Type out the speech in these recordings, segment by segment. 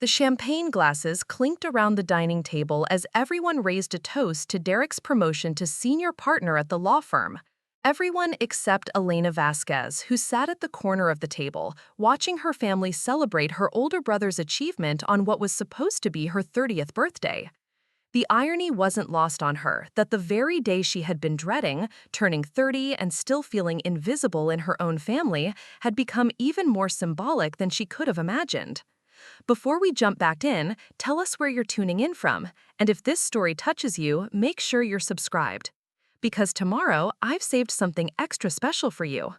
The champagne glasses clinked around the dining table as everyone raised a toast to Derek's promotion to senior partner at the law firm. Everyone except Elena Vasquez, who sat at the corner of the table, watching her family celebrate her older brother's achievement on what was supposed to be her 30th birthday. The irony wasn't lost on her that the very day she had been dreading, turning 30 and still feeling invisible in her own family, had become even more symbolic than she could have imagined. Before we jump back in, tell us where you're tuning in from, and if this story touches you, make sure you're subscribed. Because tomorrow, I've saved something extra special for you.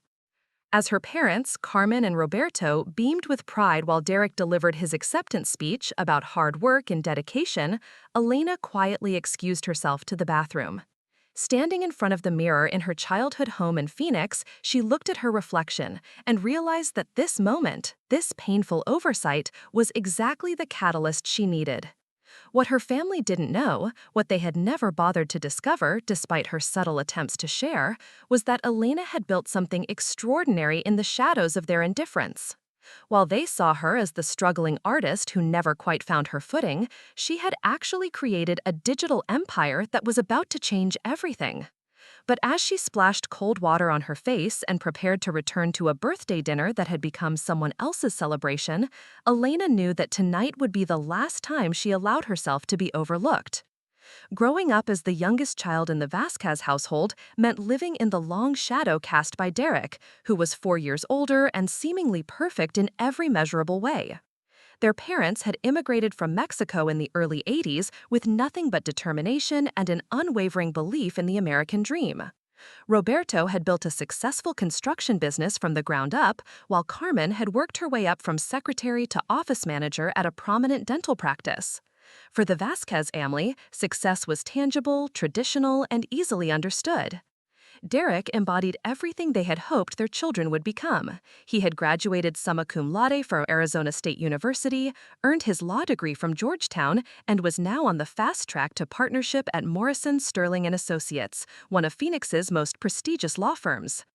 As her parents, Carmen and Roberto, beamed with pride while Derek delivered his acceptance speech about hard work and dedication, Elena quietly excused herself to the bathroom. Standing in front of the mirror in her childhood home in Phoenix, she looked at her reflection and realized that this moment, this painful oversight, was exactly the catalyst she needed. What her family didn't know, what they had never bothered to discover despite her subtle attempts to share, was that Elena had built something extraordinary in the shadows of their indifference. While they saw her as the struggling artist who never quite found her footing, she had actually created a digital empire that was about to change everything. But as she splashed cold water on her face and prepared to return to a birthday dinner that had become someone else's celebration, Elena knew that tonight would be the last time she allowed herself to be overlooked. Growing up as the youngest child in the Vasquez household meant living in the long shadow cast by Derek, who was 4 years older and seemingly perfect in every measurable way. Their parents had immigrated from Mexico in the early 80s with nothing but determination and an unwavering belief in the American dream. Roberto had built a successful construction business from the ground up, while Carmen had worked her way up from secretary to office manager at a prominent dental practice. For the Vasquez family, success was tangible, traditional, and easily understood. Derek embodied everything they had hoped their children would become. He had graduated summa cum laude from Arizona State University, earned his law degree from Georgetown, and was now on the fast track to partnership at Morrison, Sterling and Associates, one of Phoenix's most prestigious law firms.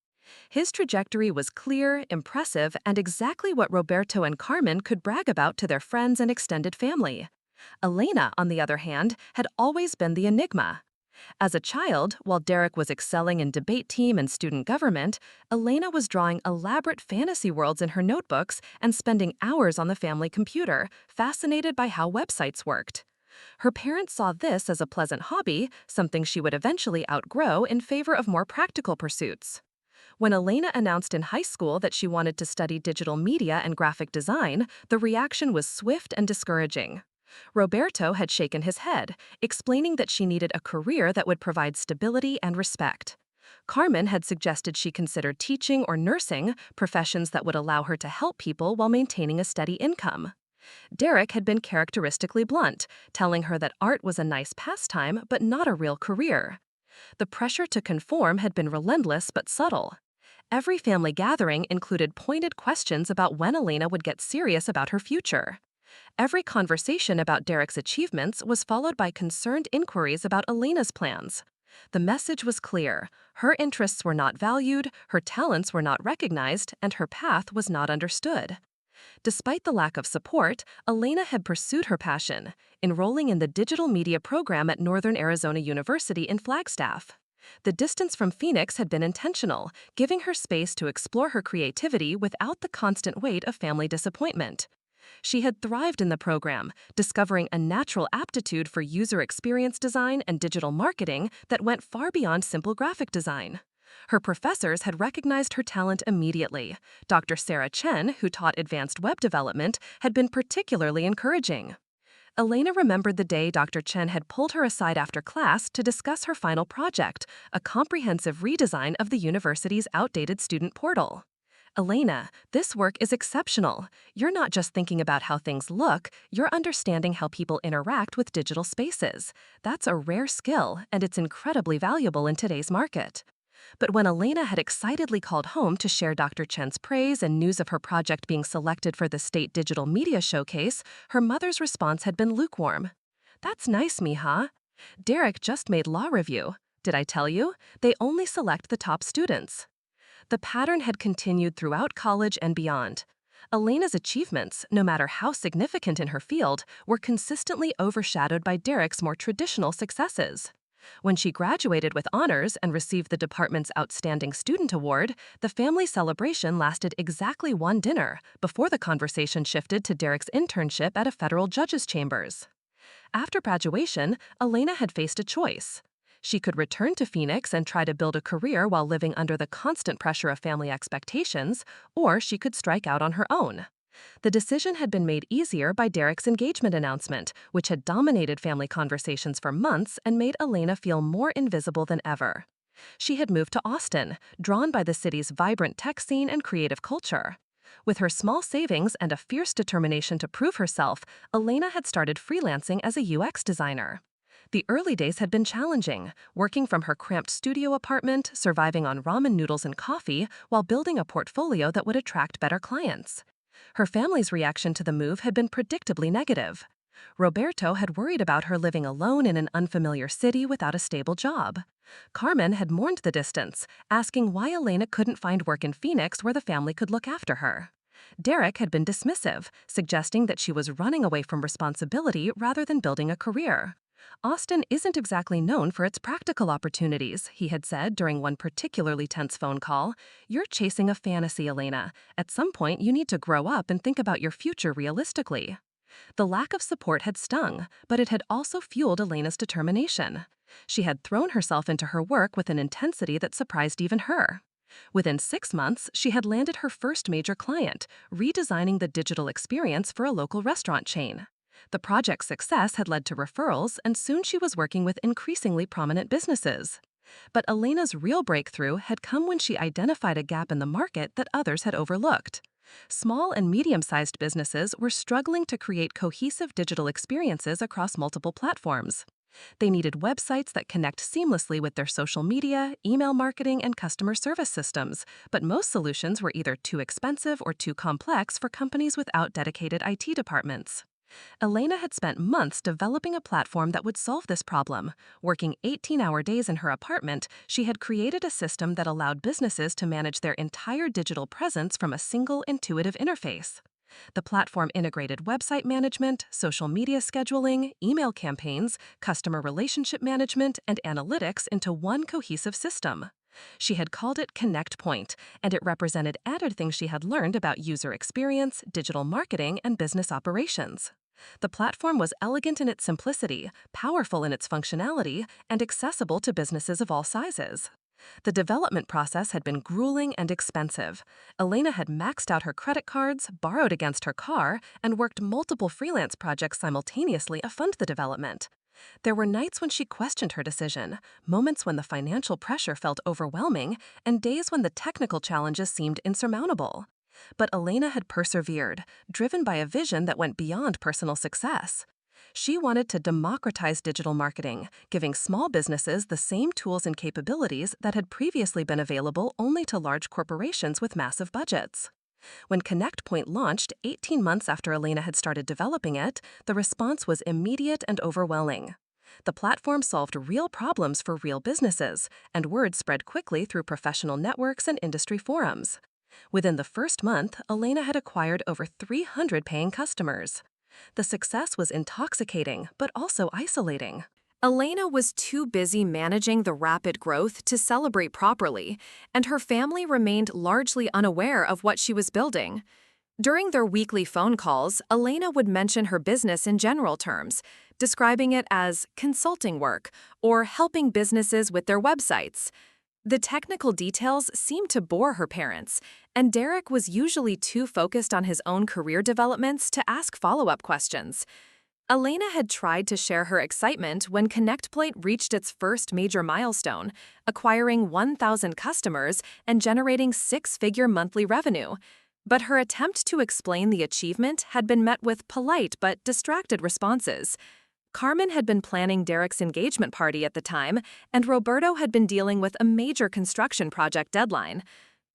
His trajectory was clear, impressive, and exactly what Roberto and Carmen could brag about to their friends and extended family. Elena, on the other hand, had always been the enigma. As a child, while Derek was excelling in debate team and student government, Elena was drawing elaborate fantasy worlds in her notebooks and spending hours on the family computer, fascinated by how websites worked. Her parents saw this as a pleasant hobby, something she would eventually outgrow in favor of more practical pursuits. When Elena announced in high school that she wanted to study digital media and graphic design, the reaction was swift and discouraging. Roberto had shaken his head, explaining that she needed a career that would provide stability and respect. Carmen had suggested she consider teaching or nursing, professions that would allow her to help people while maintaining a steady income. Derek had been characteristically blunt, telling her that art was a nice pastime but not a real career. The pressure to conform had been relentless but subtle. Every family gathering included pointed questions about when Elena would get serious about her future. Every conversation about Derek's achievements was followed by concerned inquiries about Elena's plans. The message was clear. Her interests were not valued, her talents were not recognized, and her path was not understood. Despite the lack of support, Elena had pursued her passion, enrolling in the digital media program at Northern Arizona University in Flagstaff. The distance from Phoenix had been intentional, giving her space to explore her creativity without the constant weight of family disappointment. She had thrived in the program, discovering a natural aptitude for user experience design and digital marketing that went far beyond simple graphic design. Her professors had recognized her talent immediately. Dr. Sarah Chen, who taught advanced web development, had been particularly encouraging. Elena remembered the day Dr. Chen had pulled her aside after class to discuss her final project, a comprehensive redesign of the university's outdated student portal. Elena, this work is exceptional. You're not just thinking about how things look, you're understanding how people interact with digital spaces. That's a rare skill, and it's incredibly valuable in today's market. But when Elena had excitedly called home to share Dr. Chen's praise and news of her project being selected for the State Digital Media Showcase, her mother's response had been lukewarm. "That's nice, Mija. Derek just made law review. Did I tell you? They only select the top students." The pattern had continued throughout college and beyond. Elena's achievements, no matter how significant in her field, were consistently overshadowed by Derek's more traditional successes. When she graduated with honors and received the department's Outstanding Student Award, the family celebration lasted exactly one dinner before the conversation shifted to Derek's internship at a federal judge's chambers. After graduation, Elena had faced a choice. She could return to Phoenix and try to build a career while living under the constant pressure of family expectations, or she could strike out on her own. The decision had been made easier by Derek's engagement announcement, which had dominated family conversations for months and made Elena feel more invisible than ever. She had moved to Austin, drawn by the city's vibrant tech scene and creative culture. With her small savings and a fierce determination to prove herself, Elena had started freelancing as a UX designer. The early days had been challenging, working from her cramped studio apartment, surviving on ramen noodles and coffee, while building a portfolio that would attract better clients. Her family's reaction to the move had been predictably negative. Roberto had worried about her living alone in an unfamiliar city without a stable job. Carmen had mourned the distance, asking why Elena couldn't find work in Phoenix where the family could look after her. Derek had been dismissive, suggesting that she was running away from responsibility rather than building a career. Austin isn't exactly known for its practical opportunities, he had said during one particularly tense phone call. You're chasing a fantasy, Elena. At some point, you need to grow up and think about your future realistically. The lack of support had stung, but it had also fueled Elena's determination. She had thrown herself into her work with an intensity that surprised even her. Within 6 months, she had landed her first major client, redesigning the digital experience for a local restaurant chain. The project's success had led to referrals, and soon she was working with increasingly prominent businesses. But Elena's real breakthrough had come when she identified a gap in the market that others had overlooked. Small and medium-sized businesses were struggling to create cohesive digital experiences across multiple platforms. They needed websites that connect seamlessly with their social media, email marketing, and customer service systems, but most solutions were either too expensive or too complex for companies without dedicated IT departments. Elena had spent months developing a platform that would solve this problem. Working 18-hour days in her apartment, she had created a system that allowed businesses to manage their entire digital presence from a single intuitive interface. The platform integrated website management, social media scheduling, email campaigns, customer relationship management, and analytics into one cohesive system. She had called it Connect Point, and it represented added things she had learned about user experience, digital marketing, and business operations. The platform was elegant in its simplicity, powerful in its functionality, and accessible to businesses of all sizes. The development process had been grueling and expensive. Elena had maxed out her credit cards, borrowed against her car, and worked multiple freelance projects simultaneously to fund the development. There were nights when she questioned her decision, moments when the financial pressure felt overwhelming, and days when the technical challenges seemed insurmountable. But Elena had persevered, driven by a vision that went beyond personal success. She wanted to democratize digital marketing, giving small businesses the same tools and capabilities that had previously been available only to large corporations with massive budgets. When Connect Point launched 18 months after Elena had started developing it, the response was immediate and overwhelming. The platform solved real problems for real businesses, and word spread quickly through professional networks and industry forums. Within the first month, Elena had acquired over 300 paying customers. The success was intoxicating, but also isolating. Elena was too busy managing the rapid growth to celebrate properly, and her family remained largely unaware of what she was building. During their weekly phone calls, Elena would mention her business in general terms, describing it as consulting work or helping businesses with their websites. The technical details seemed to bore her parents, and Derek was usually too focused on his own career developments to ask follow-up questions. Elena had tried to share her excitement when ConnectPoint reached its first major milestone, acquiring 1,000 customers and generating 6-figure monthly revenue. But her attempt to explain the achievement had been met with polite but distracted responses. Carmen had been planning Derek's engagement party at the time, and Roberto had been dealing with a major construction project deadline.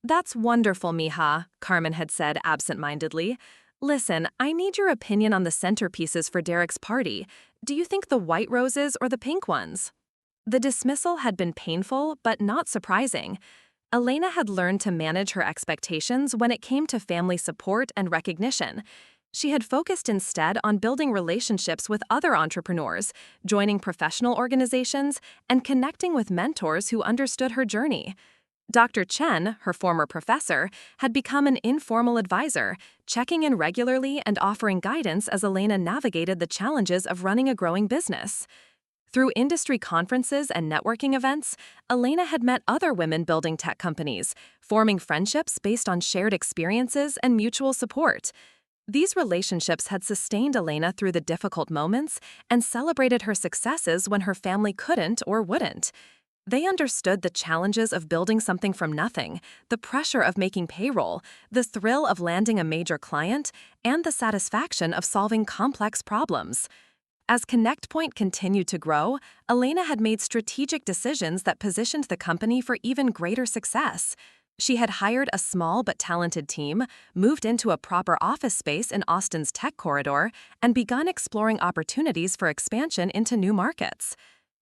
"That's wonderful, mija," Carmen had said absent-mindedly. "Listen, I need your opinion on the centerpieces for Derek's party. Do you think the white roses or the pink ones?" The dismissal had been painful, but not surprising. Elena had learned to manage her expectations when it came to family support and recognition. She had focused instead on building relationships with other entrepreneurs, joining professional organizations, and connecting with mentors who understood her journey. Dr. Chen, her former professor, had become an informal advisor, checking in regularly and offering guidance as Elena navigated the challenges of running a growing business. Through industry conferences and networking events, Elena had met other women building tech companies, forming friendships based on shared experiences and mutual support. These relationships had sustained Elena through the difficult moments and celebrated her successes when her family couldn't or wouldn't. They understood the challenges of building something from nothing, the pressure of making payroll, the thrill of landing a major client, and the satisfaction of solving complex problems. As ConnectPoint continued to grow, Elena had made strategic decisions that positioned the company for even greater success. She had hired a small but talented team, moved into a proper office space in Austin's tech corridor, and begun exploring opportunities for expansion into new markets.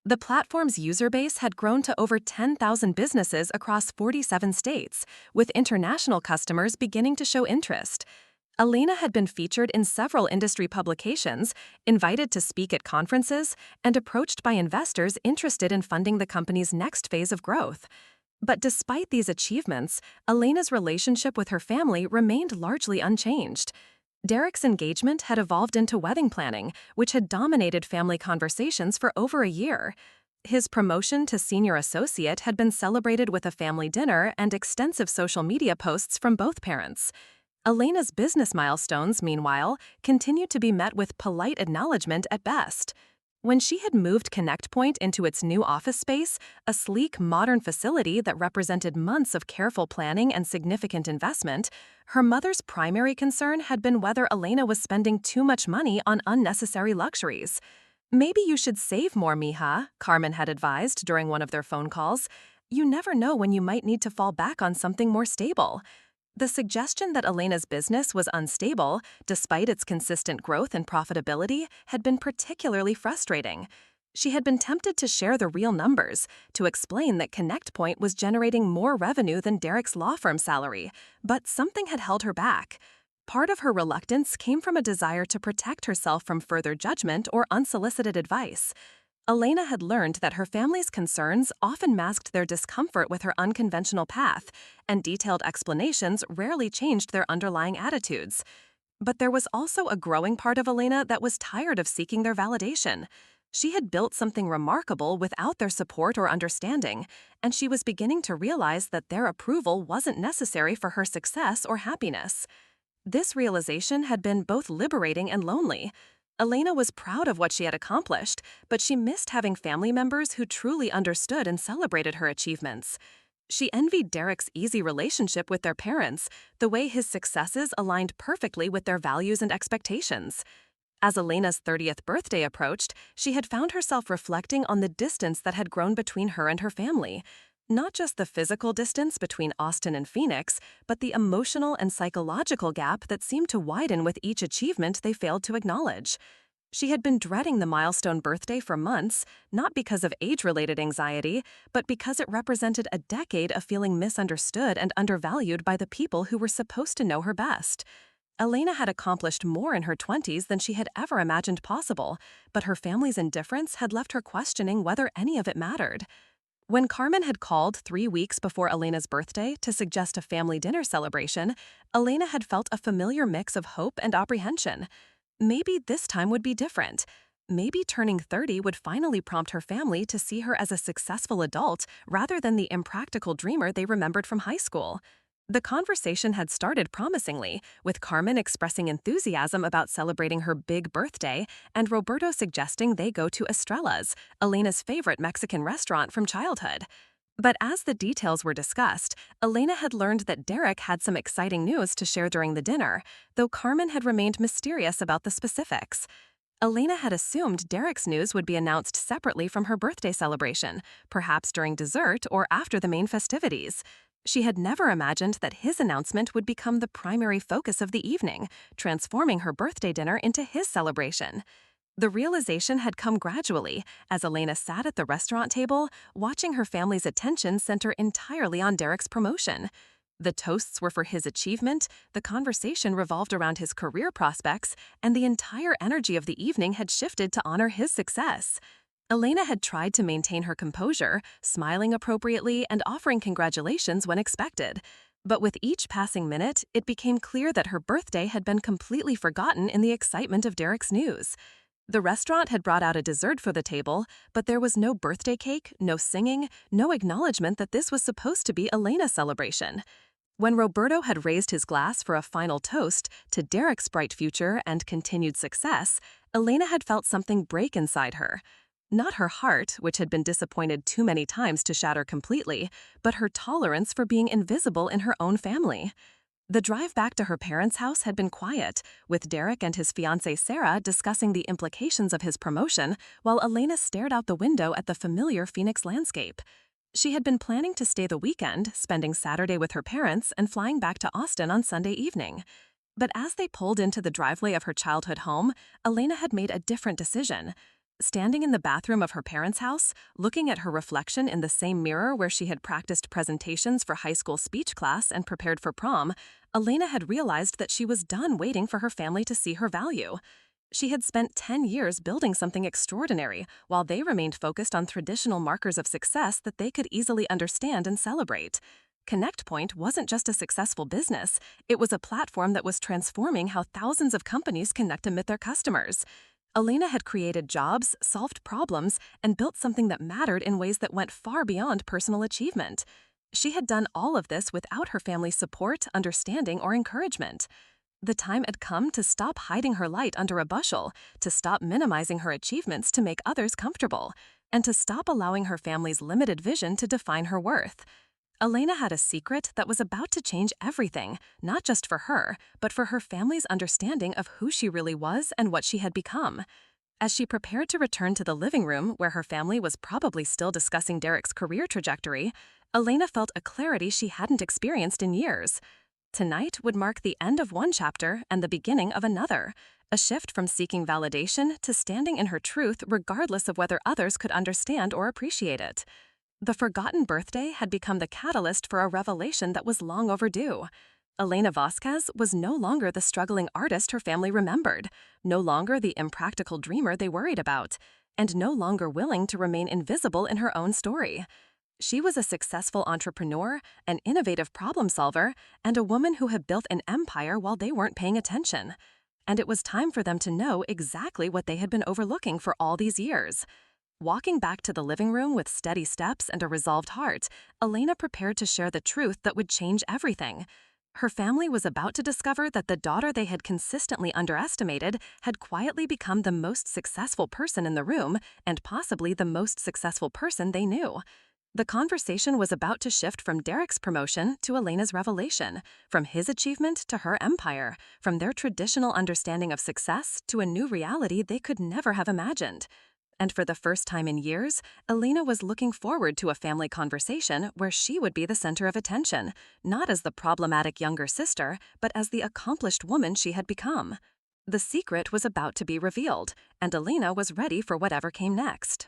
The platform's user base had grown to over 10,000 businesses across 47 states, with international customers beginning to show interest. Elena had been featured in several industry publications, invited to speak at conferences, and approached by investors interested in funding the company's next phase of growth. But despite these achievements, Elena's relationship with her family remained largely unchanged. Derek's engagement had evolved into wedding planning, which had dominated family conversations for over a year. His promotion to senior associate had been celebrated with a family dinner and extensive social media posts from both parents. Elena's business milestones, meanwhile, continued to be met with polite acknowledgement at best. When she had moved ConnectPoint into its new office space, a sleek, modern facility that represented months of careful planning and significant investment, her mother's primary concern had been whether Elena was spending too much money on unnecessary luxuries. "Maybe you should save more, mija," Carmen had advised during one of their phone calls. "You never know when you might need to fall back on something more stable." The suggestion that Elena's business was unstable, despite its consistent growth and profitability, had been particularly frustrating. She had been tempted to share the real numbers, to explain that ConnectPoint was generating more revenue than Derek's law firm salary, but something had held her back. Part of her reluctance came from a desire to protect herself from further judgment or unsolicited advice. Elena had learned that her family's concerns often masked their discomfort with her unconventional path, and detailed explanations rarely changed their underlying attitudes. But there was also a growing part of Elena that was tired of seeking their validation. She had built something remarkable without their support or understanding, and she was beginning to realize that their approval wasn't necessary for her success or happiness. This realization had been both liberating and lonely. Elena was proud of what she had accomplished, but she missed having family members who truly understood and celebrated her achievements. She envied Derek's easy relationship with their parents, the way his successes aligned perfectly with their values and expectations. As Elena's 30th birthday approached, she had found herself reflecting on the distance that had grown between her and her family. Not just the physical distance between Austin and Phoenix, but the emotional and psychological gap that seemed to widen with each achievement they failed to acknowledge. She had been dreading the milestone birthday for months, not because of age-related anxiety, but because it represented a decade of feeling misunderstood and undervalued by the people who were supposed to know her best. Elena had accomplished more in her 20s than she had ever imagined possible, but her family's indifference had left her questioning whether any of it mattered. When Carmen had called 3 weeks before Elena's birthday to suggest a family dinner celebration, Elena had felt a familiar mix of hope and apprehension. Maybe this time would be different. Maybe turning 30 would finally prompt her family to see her as a successful adult rather than the impractical dreamer they remembered from high school. The conversation had started promisingly, with Carmen expressing enthusiasm about celebrating her big birthday and Roberto suggesting they go to Estrella's, Elena's favorite Mexican restaurant from childhood. But as the details were discussed, Elena had learned that Derek had some exciting news to share during the dinner, though Carmen had remained mysterious about the specifics. Elena had assumed Derek's news would be announced separately from her birthday celebration, perhaps during dessert or after the main festivities. She had never imagined that his announcement would become the primary focus of the evening, transforming her birthday dinner into his celebration. The realization had come gradually as Elena sat at the restaurant table, watching her family's attention center entirely on Derek's promotion. The toasts were for his achievement, the conversation revolved around his career prospects, and the entire energy of the evening had shifted to honor his success. Elena had tried to maintain her composure, smiling appropriately and offering congratulations when expected. But with each passing minute, it became clear that her birthday had been completely forgotten in the excitement of Derek's news. The restaurant had brought out a dessert for the table, but there was no birthday cake, no singing, no acknowledgement that this was supposed to be Elena's celebration. When Roberto had raised his glass for a final toast to Derek's bright future and continued success, Elena had felt something break inside her. Not her heart, which had been disappointed too many times to shatter completely, but her tolerance for being invisible in her own family. The drive back to her parents' house had been quiet, with Derek and his fiancée Sarah discussing the implications of his promotion while Elena stared out the window at the familiar Phoenix landscape. She had been planning to stay the weekend, spending Saturday with her parents and flying back to Austin on Sunday evening. But as they pulled into the driveway of her childhood home, Elena had made a different decision. Standing in the bathroom of her parents' house, looking at her reflection in the same mirror where she had practiced presentations for high school speech class and prepared for prom, Elena had realized that she was done waiting for her family to see her value. She had spent 10 years building something extraordinary, while they remained focused on traditional markers of success that they could easily understand and celebrate. ConnectPoint wasn't just a successful business, it was a platform that was transforming how thousands of companies connect with their customers. Elena had created jobs, solved problems, and built something that mattered in ways that went far beyond personal achievement. She had done all of this without her family's support, understanding, or encouragement. The time had come to stop hiding her light under a bushel, to stop minimizing her achievements to make others comfortable, and to stop allowing her family's limited vision to define her worth. Elena had a secret that was about to change everything, not just for her, but for her family's understanding of who she really was and what she had become. As she prepared to return to the living room where her family was probably still discussing Derek's career trajectory, Elena felt a clarity she hadn't experienced in years. Tonight would mark the end of one chapter and the beginning of another, a shift from seeking validation to standing in her truth regardless of whether others could understand or appreciate it. The forgotten birthday had become the catalyst for a revelation that was long overdue. Elena Vasquez was no longer the struggling artist her family remembered, no longer the impractical dreamer they worried about, and no longer willing to remain invisible in her own story. She was a successful entrepreneur, an innovative problem solver, and a woman who had built an empire while they weren't paying attention. And it was time for them to know exactly what they had been overlooking for all these years. Walking back to the living room with steady steps and a resolved heart, Elena prepared to share the truth that would change everything. Her family was about to discover that the daughter they had consistently underestimated had quietly become the most successful person in the room and possibly the most successful person they knew. The conversation was about to shift from Derek's promotion to Elena's revelation, from his achievement to her empire, from their traditional understanding of success to a new reality they could never have imagined. And for the first time in years, Elena was looking forward to a family conversation where she would be the center of attention, not as the problematic younger sister, but as the accomplished woman she had become. The secret was about to be revealed, and Elena was ready for whatever came next.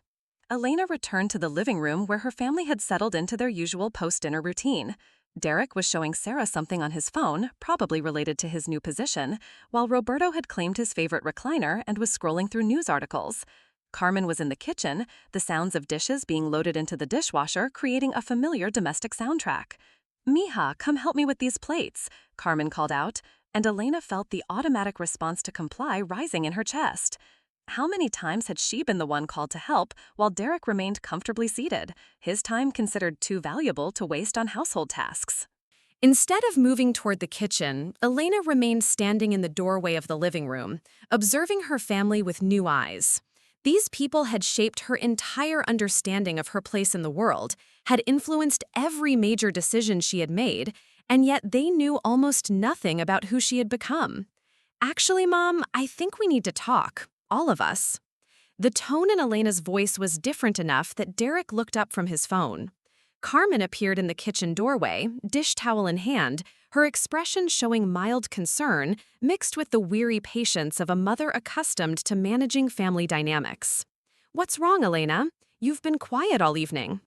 Elena returned to the living room where her family had settled into their usual post-dinner routine. Derek was showing Sarah something on his phone, probably related to his new position, while Roberto had claimed his favorite recliner and was scrolling through news articles. Carmen was in the kitchen, the sounds of dishes being loaded into the dishwasher creating a familiar domestic soundtrack. "Mija, come help me with these plates," Carmen called out, and Elena felt the automatic response to comply rising in her chest. How many times had she been the one called to help while Derek remained comfortably seated, his time considered too valuable to waste on household tasks? Instead of moving toward the kitchen, Elena remained standing in the doorway of the living room, observing her family with new eyes. These people had shaped her entire understanding of her place in the world, had influenced every major decision she had made, and yet they knew almost nothing about who she had become. "Actually, Mom, I think we need to talk, all of us." The tone in Elena's voice was different enough that Derek looked up from his phone. Carmen appeared in the kitchen doorway, dish towel in hand, her expression showing mild concern mixed with the weary patience of a mother accustomed to managing family dynamics. "What's wrong, Elena? You've been quiet all evening."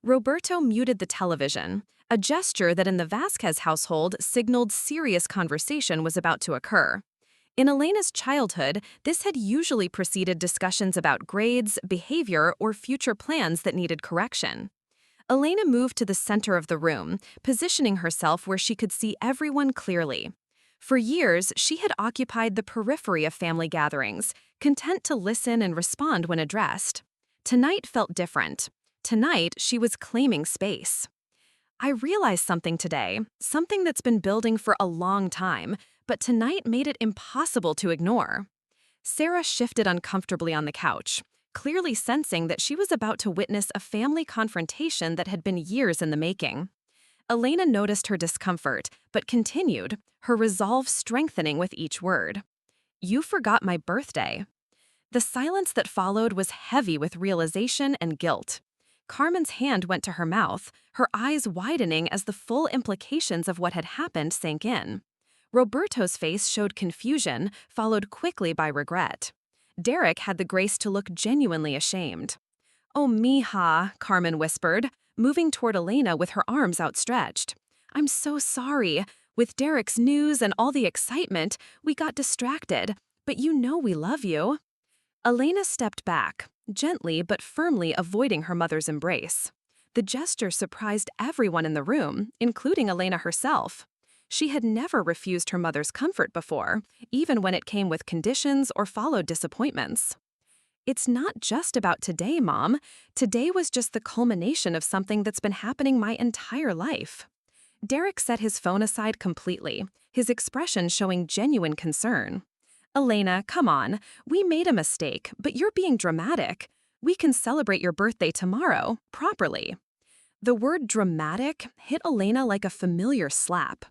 Roberto muted the television, a gesture that in the Vasquez household signaled serious conversation was about to occur. In Elena's childhood, this had usually preceded discussions about grades, behavior, or future plans that needed correction. Elena moved to the center of the room, positioning herself where she could see everyone clearly. For years, she had occupied the periphery of family gatherings, content to listen and respond when addressed. Tonight felt different. Tonight, she was claiming space. "I realized something today, something that's been building for a long time, but tonight made it impossible to ignore." Sarah shifted uncomfortably on the couch, clearly sensing that she was about to witness a family confrontation that had been years in the making. Elena noticed her discomfort, but continued, her resolve strengthening with each word. "You forgot my birthday." The silence that followed was heavy with realization and guilt. Carmen's hand went to her mouth, her eyes widening as the full implications of what had happened sank in. Roberto's face showed confusion, followed quickly by regret. Derek had the grace to look genuinely ashamed. "Oh, mija," Carmen whispered, moving toward Elena with her arms outstretched. "I'm so sorry. With Derek's news and all the excitement, we got distracted, but you know we love you." Elena stepped back, gently but firmly avoiding her mother's embrace. The gesture surprised everyone in the room, including Elena herself. She had never refused her mother's comfort before, even when it came with conditions or followed disappointments. "It's not just about today, Mom. Today was just the culmination of something that's been happening my entire life." Derek set his phone aside completely, his expression showing genuine concern. "Elena, come on. We made a mistake, but you're being dramatic. We can celebrate your birthday tomorrow, properly." The word dramatic hit Elena like a familiar slap.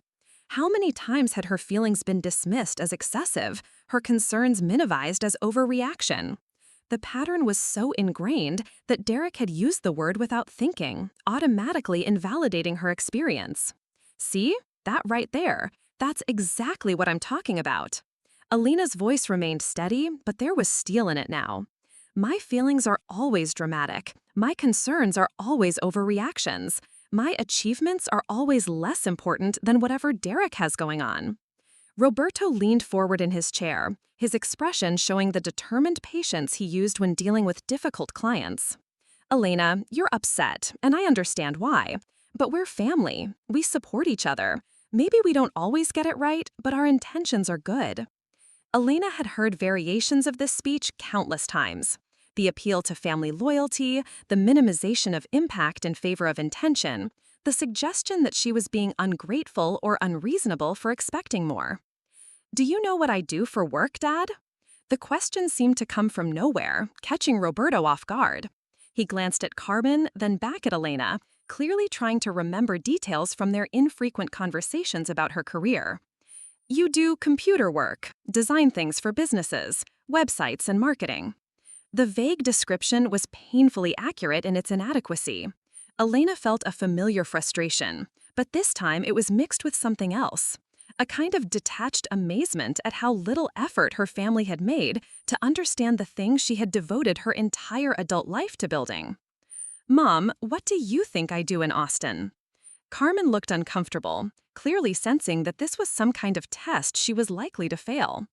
How many times had her feelings been dismissed as excessive, her concerns minimized as overreaction? The pattern was so ingrained that Derek had used the word without thinking, automatically invalidating her experience. "See? That right there. That's exactly what I'm talking about." Elena's voice remained steady, but there was steel in it now. "My feelings are always dramatic. My concerns are always overreactions. My achievements are always less important than whatever Derek has going on." Roberto leaned forward in his chair, his expression showing the determined patience he used when dealing with difficult clients. "Elena, you're upset, and I understand why. But we're family. We support each other. Maybe we don't always get it right, but our intentions are good." Elena had heard variations of this speech countless times. The appeal to family loyalty, the minimization of impact in favor of intention, the suggestion that she was being ungrateful or unreasonable for expecting more. "Do you know what I do for work, Dad?" The question seemed to come from nowhere, catching Roberto off guard. He glanced at Carmen, then back at Elena, clearly trying to remember details from their infrequent conversations about her career. "You do computer work, design things for businesses, websites, and marketing." The vague description was painfully accurate in its inadequacy. Elena felt a familiar frustration, but this time it was mixed with something else. A kind of detached amazement at how little effort her family had made to understand the things she had devoted her entire adult life to building. "Mom, what do you think I do in Austin?" Carmen looked uncomfortable, clearly sensing that this was some kind of test she was likely to fail.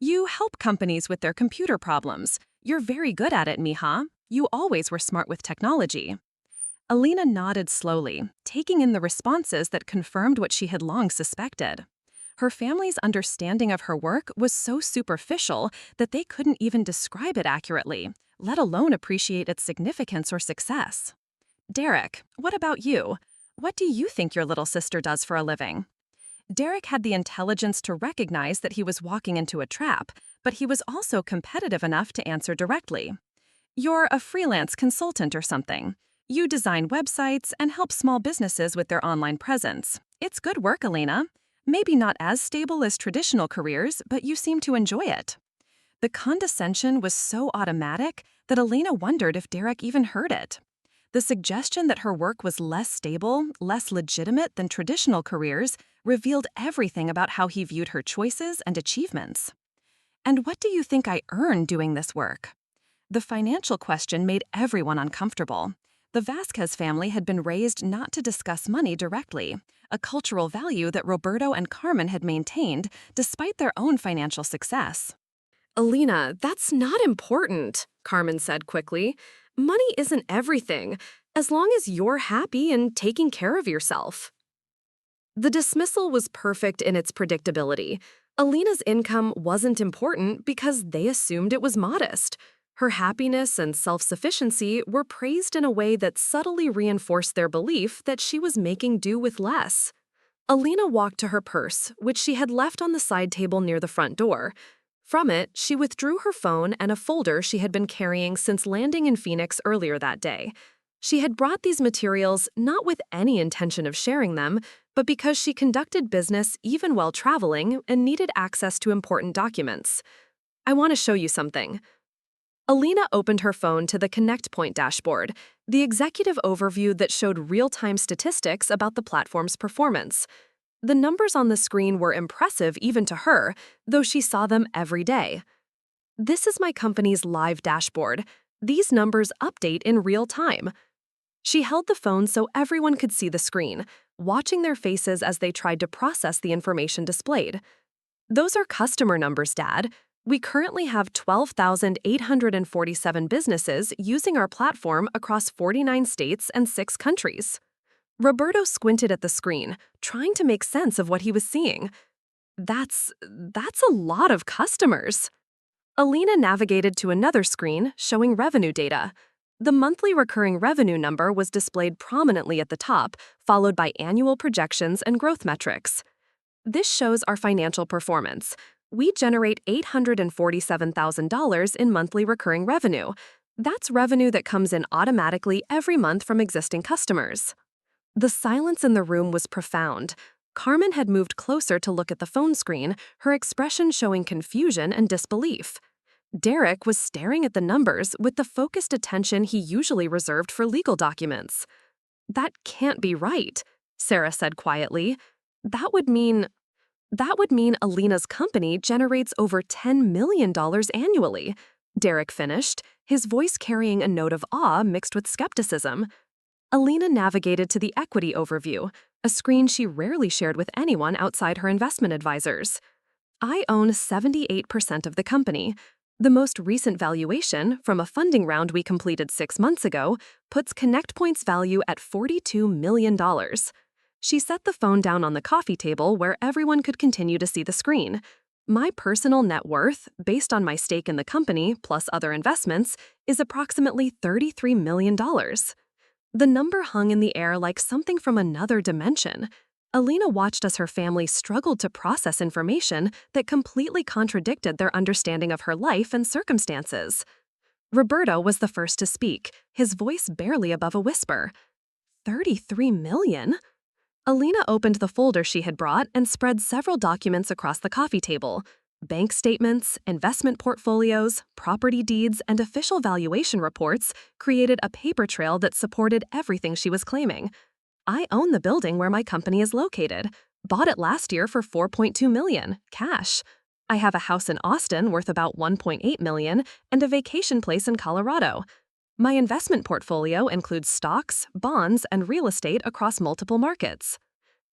"You help companies with their computer problems. You're very good at it, mija. You always were smart with technology." Elena nodded slowly, taking in the responses that confirmed what she had long suspected. Her family's understanding of her work was so superficial that they couldn't even describe it accurately, let alone appreciate its significance or success. "Derek, what about you? What do you think your little sister does for a living?" Derek had the intelligence to recognize that he was walking into a trap, but he was also competitive enough to answer directly. "You're a freelance consultant or something. You design websites and help small businesses with their online presence. It's good work, Elena. Maybe not as stable as traditional careers, but you seem to enjoy it." The condescension was so automatic that Elena wondered if Derek even heard it. The suggestion that her work was less stable, less legitimate than traditional careers, revealed everything about how he viewed her choices and achievements. "And what do you think I earn doing this work?" The financial question made everyone uncomfortable. The Vasquez family had been raised not to discuss money directly, a cultural value that Roberto and Carmen had maintained despite their own financial success. Elena, that's not important, Carmen said quickly. Money isn't everything, as long as you're happy and taking care of yourself. The dismissal was perfect in its predictability. Elena's income wasn't important because they assumed it was modest. Her happiness and self-sufficiency were praised in a way that subtly reinforced their belief that she was making do with less. Elena walked to her purse, which she had left on the side table near the front door. From it, she withdrew her phone and a folder she had been carrying since landing in Phoenix earlier that day. She had brought these materials not with any intention of sharing them, but because she conducted business even while traveling and needed access to important documents. "I want to show you something." Elena opened her phone to the Connect Point dashboard, the executive overview that showed real-time statistics about the platform's performance. The numbers on the screen were impressive even to her, though she saw them every day. "This is my company's live dashboard. These numbers update in real time." She held the phone so everyone could see the screen, watching their faces as they tried to process the information displayed. "Those are customer numbers, Dad. We currently have 12,847 businesses using our platform across 49 states and 6 countries. Roberto squinted at the screen, trying to make sense of what he was seeing. That's a lot of customers." Elena navigated to another screen showing revenue data. The monthly recurring revenue number was displayed prominently at the top, followed by annual projections and growth metrics. "This shows our financial performance. We generate $847,000 in monthly recurring revenue. That's revenue that comes in automatically every month from existing customers." The silence in the room was profound. Carmen had moved closer to look at the phone screen, her expression showing confusion and disbelief. Derek was staring at the numbers with the focused attention he usually reserved for legal documents. "That can't be right," Sarah said quietly. That would mean Elena's company generates over $10 million annually," Derek finished, his voice carrying a note of awe mixed with skepticism. Elena navigated to the equity overview, a screen she rarely shared with anyone outside her investment advisors. "I own 78% of the company. The most recent valuation, from a funding round we completed 6 months ago, puts ConnectPoint's value at $42 million. She set the phone down on the coffee table where everyone could continue to see the screen. "My personal net worth, based on my stake in the company plus other investments, is approximately $33 million. The number hung in the air like something from another dimension. Elena watched as her family struggled to process information that completely contradicted their understanding of her life and circumstances. Roberto was the first to speak, his voice barely above a whisper. "33 million?" Elena opened the folder she had brought and spread several documents across the coffee table. Bank statements, investment portfolios, property deeds, and official valuation reports created a paper trail that supported everything she was claiming. "I own the building where my company is located. Bought it last year for $4.2 million, cash. I have a house in Austin worth about $1.8 million and a vacation place in Colorado. My investment portfolio includes stocks, bonds, and real estate across multiple markets."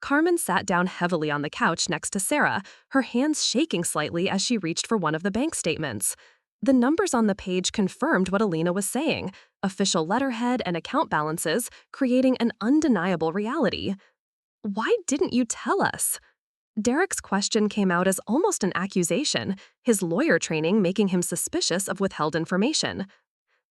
Carmen sat down heavily on the couch next to Sarah, her hands shaking slightly as she reached for one of the bank statements. The numbers on the page confirmed what Elena was saying, official letterhead and account balances, creating an undeniable reality. "Why didn't you tell us?" Derek's question came out as almost an accusation, his lawyer training making him suspicious of withheld information.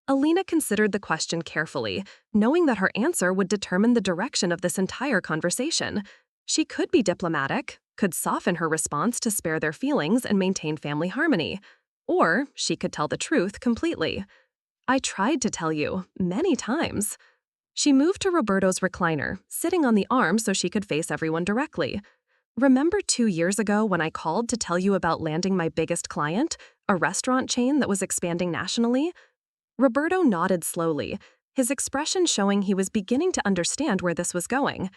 Elena considered the question carefully, knowing that her answer would determine the direction of this entire conversation. She could be diplomatic, could soften her response to spare their feelings and maintain family harmony. Or she could tell the truth completely. "I tried to tell you, many times." She moved to Roberto's recliner, sitting on the arm so she could face everyone directly. "Remember 2 years ago when I called to tell you about landing my biggest client, a restaurant chain that was expanding nationally?" Roberto nodded slowly, his expression showing he was beginning to understand where this was going.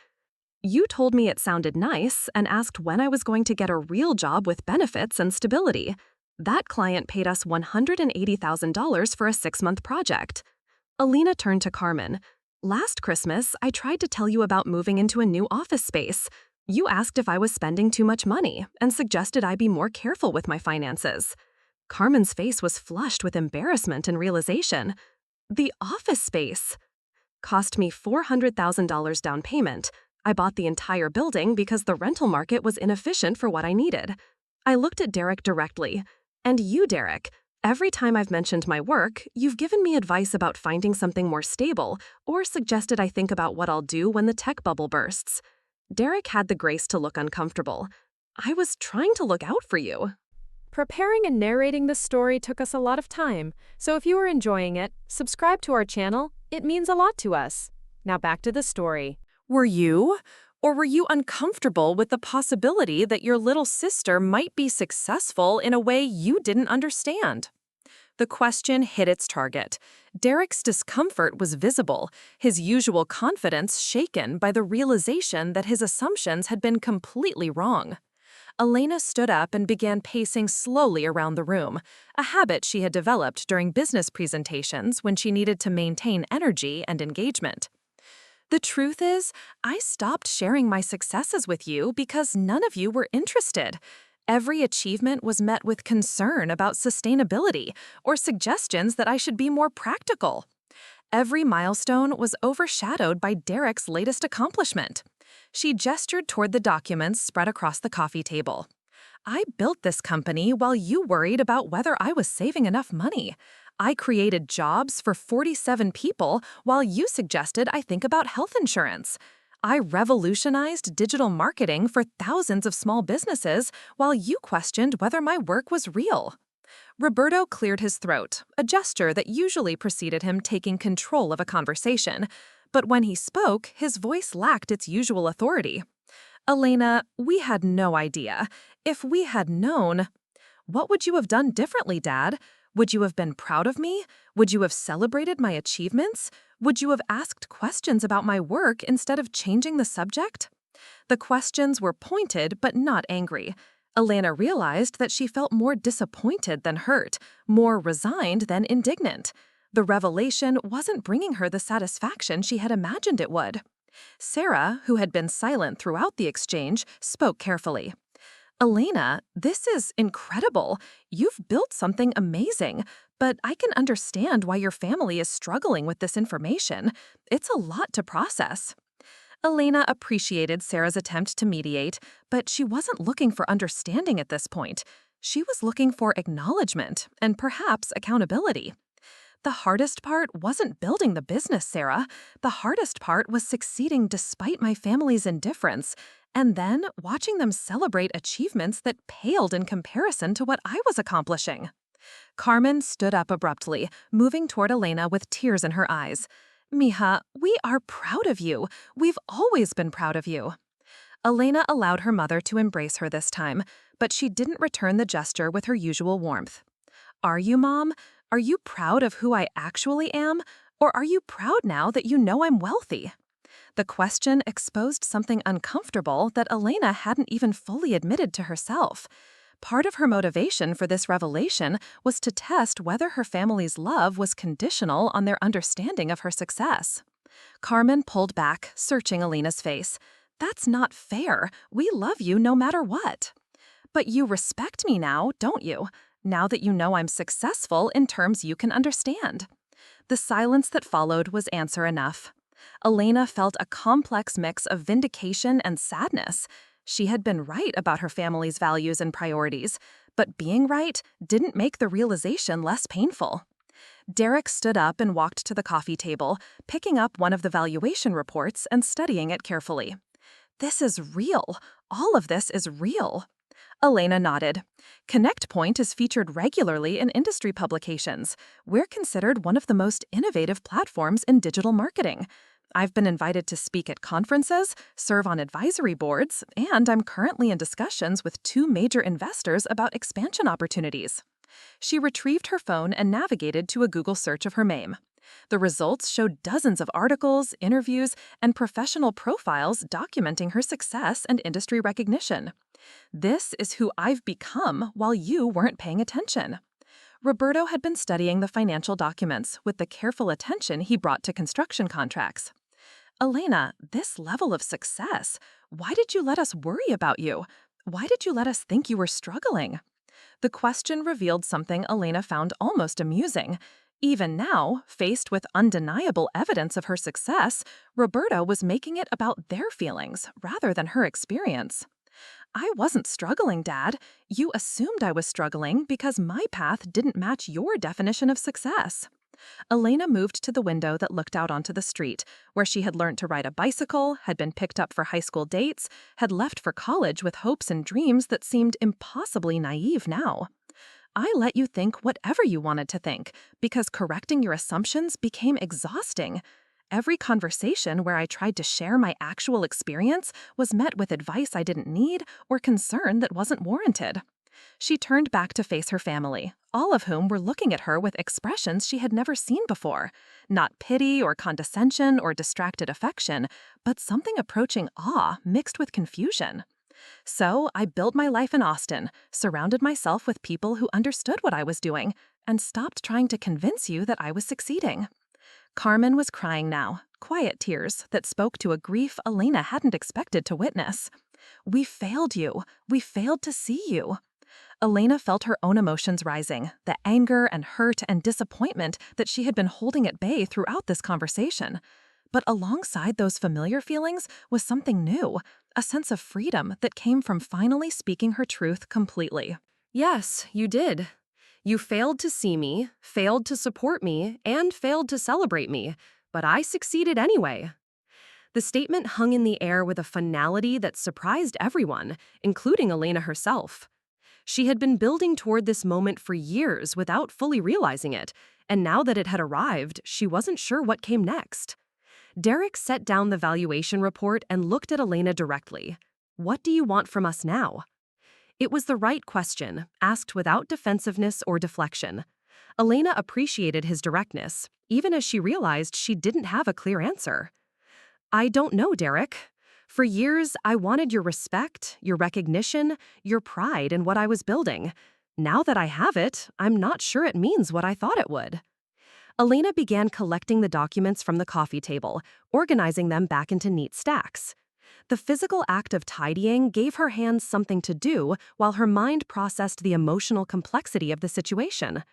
"You told me it sounded nice and asked when I was going to get a real job with benefits and stability. That client paid us $180,000 for a 6-month project." Elena turned to Carmen. "Last Christmas, I tried to tell you about moving into a new office space. You asked if I was spending too much money and suggested I be more careful with my finances." Carmen's face was flushed with embarrassment and realization. "The office space cost me $400,000 down payment. I bought the entire building because the rental market was inefficient for what I needed." I looked at Derek directly. "And you, Derek, every time I've mentioned my work, you've given me advice about finding something more stable or suggested I think about what I'll do when the tech bubble bursts." Derek had the grace to look uncomfortable. "I was trying to look out for you." Preparing and narrating this story took us a lot of time, so if you are enjoying it, subscribe to our channel. It means a lot to us. Now back to the story. Were you? Or were you uncomfortable with the possibility that your little sister might be successful in a way you didn't understand? The question hit its target. Derek's discomfort was visible, his usual confidence shaken by the realization that his assumptions had been completely wrong. Elena stood up and began pacing slowly around the room, a habit she had developed during business presentations when she needed to maintain energy and engagement. "The truth is, I stopped sharing my successes with you because none of you were interested. Every achievement was met with concern about sustainability or suggestions that I should be more practical. Every milestone was overshadowed by Derek's latest accomplishment." She gestured toward the documents spread across the coffee table. "I built this company while you worried about whether I was saving enough money. I created jobs for 47 people while you suggested I think about health insurance. I revolutionized digital marketing for thousands of small businesses while you questioned whether my work was real." Roberto cleared his throat, a gesture that usually preceded him taking control of a conversation. But when he spoke, his voice lacked its usual authority. "Elena, we had no idea. If we had known—" "What would you have done differently, Dad? Would you have been proud of me? Would you have celebrated my achievements? Would you have asked questions about my work instead of changing the subject?" The questions were pointed but not angry. Elena realized that she felt more disappointed than hurt, more resigned than indignant. The revelation wasn't bringing her the satisfaction she had imagined it would. Sarah, who had been silent throughout the exchange, spoke carefully. "Elena, this is incredible. You've built something amazing, but I can understand why your family is struggling with this information. It's a lot to process." Elena appreciated Sarah's attempt to mediate, but she wasn't looking for understanding at this point. She was looking for acknowledgement and perhaps accountability. "The hardest part wasn't building the business, Sarah. The hardest part was succeeding despite my family's indifference, and then watching them celebrate achievements that paled in comparison to what I was accomplishing." Carmen stood up abruptly, moving toward Elena with tears in her eyes. "Mija, we are proud of you. We've always been proud of you." Elena allowed her mother to embrace her this time, but she didn't return the gesture with her usual warmth. "Are you, Mom? Are you proud of who I actually am? Or are you proud now that you know I'm wealthy?" The question exposed something uncomfortable that Elena hadn't even fully admitted to herself. Part of her motivation for this revelation was to test whether her family's love was conditional on their understanding of her success. Carmen pulled back, searching Elena's face. "That's not fair. We love you no matter what." "But you respect me now, don't you? Now that you know I'm successful in terms you can understand." The silence that followed was answer enough. Elena felt a complex mix of vindication and sadness. She had been right about her family's values and priorities, but being right didn't make the realization less painful. Derek stood up and walked to the coffee table, picking up one of the valuation reports and studying it carefully. "This is real. All of this is real." Elena nodded. "ConnectPoint is featured regularly in industry publications. We're considered one of the most innovative platforms in digital marketing. I've been invited to speak at conferences, serve on advisory boards, and I'm currently in discussions with 2 major investors about expansion opportunities." She retrieved her phone and navigated to a Google search of her name. The results showed dozens of articles, interviews, and professional profiles documenting her success and industry recognition. This is who I've become while you weren't paying attention. Roberto had been studying the financial documents with the careful attention he brought to construction contracts. Elena, this level of success, why did you let us worry about you? Why did you let us think you were struggling? The question revealed something Elena found almost amusing. Even now, faced with undeniable evidence of her success, Roberto was making it about their feelings rather than her experience. I wasn't struggling, Dad. You assumed I was struggling because my path didn't match your definition of success. Elena moved to the window that looked out onto the street, where she had learned to ride a bicycle, had been picked up for high school dates, had left for college with hopes and dreams that seemed impossibly naive now. I let you think whatever you wanted to think, because correcting your assumptions became exhausting. Every conversation where I tried to share my actual experience was met with advice I didn't need or concern that wasn't warranted. She turned back to face her family, all of whom were looking at her with expressions she had never seen before. Not pity or condescension or distracted affection, but something approaching awe mixed with confusion. So I built my life in Austin, surrounded myself with people who understood what I was doing, and stopped trying to convince you that I was succeeding. Carmen was crying now, quiet tears that spoke to a grief Elena hadn't expected to witness. We failed you. We failed to see you. Elena felt her own emotions rising, the anger and hurt and disappointment that she had been holding at bay throughout this conversation. But alongside those familiar feelings was something new, a sense of freedom that came from finally speaking her truth completely. Yes, you did. You failed to see me, failed to support me, and failed to celebrate me, but I succeeded anyway. The statement hung in the air with a finality that surprised everyone, including Elena herself. She had been building toward this moment for years without fully realizing it, and now that it had arrived, she wasn't sure what came next. Derek set down the valuation report and looked at Elena directly. What do you want from us now? It was the right question, asked without defensiveness or deflection. Elena appreciated his directness, even as she realized she didn't have a clear answer. I don't know, Derek. For years, I wanted your respect, your recognition, your pride in what I was building. Now that I have it, I'm not sure it means what I thought it would. Elena began collecting the documents from the coffee table, organizing them back into neat stacks. The physical act of tidying gave her hands something to do while her mind processed the emotional complexity of the situation.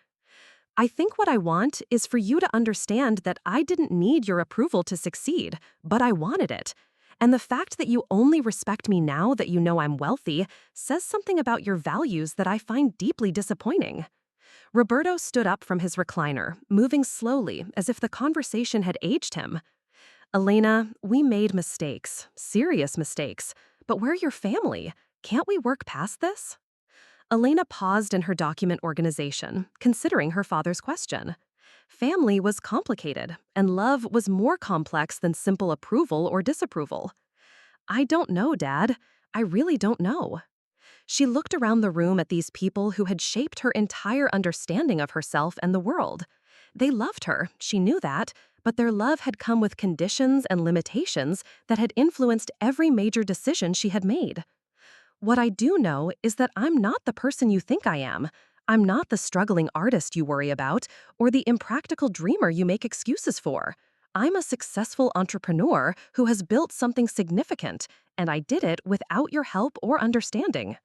I think what I want is for you to understand that I didn't need your approval to succeed, but I wanted it. And the fact that you only respect me now that you know I'm wealthy says something about your values that I find deeply disappointing. Roberto stood up from his recliner, moving slowly as if the conversation had aged him. Elena, we made mistakes, serious mistakes, but we're your family. Can't we work past this? Elena paused in her document organization, considering her father's question. Family was complicated, and love was more complex than simple approval or disapproval. I don't know, Dad. I really don't know. She looked around the room at these people who had shaped her entire understanding of herself and the world. They loved her, she knew that, but their love had come with conditions and limitations that had influenced every major decision she had made. What I do know is that I'm not the person you think I am. I'm not the struggling artist you worry about, or the impractical dreamer you make excuses for. I'm a successful entrepreneur who has built something significant, and I did it without your help or understanding.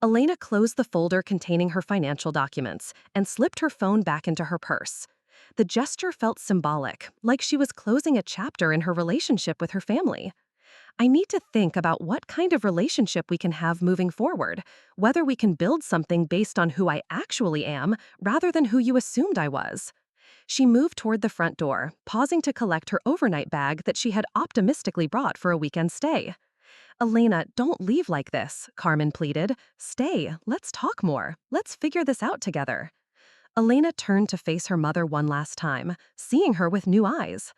Elena closed the folder containing her financial documents and slipped her phone back into her purse. The gesture felt symbolic, like she was closing a chapter in her relationship with her family. I need to think about what kind of relationship we can have moving forward, whether we can build something based on who I actually am rather than who you assumed I was. She moved toward the front door, pausing to collect her overnight bag that she had optimistically brought for a weekend stay. Elena, don't leave like this, Carmen pleaded. Stay, let's talk more. Let's figure this out together. Elena turned to face her mother one last time, seeing her with new eyes.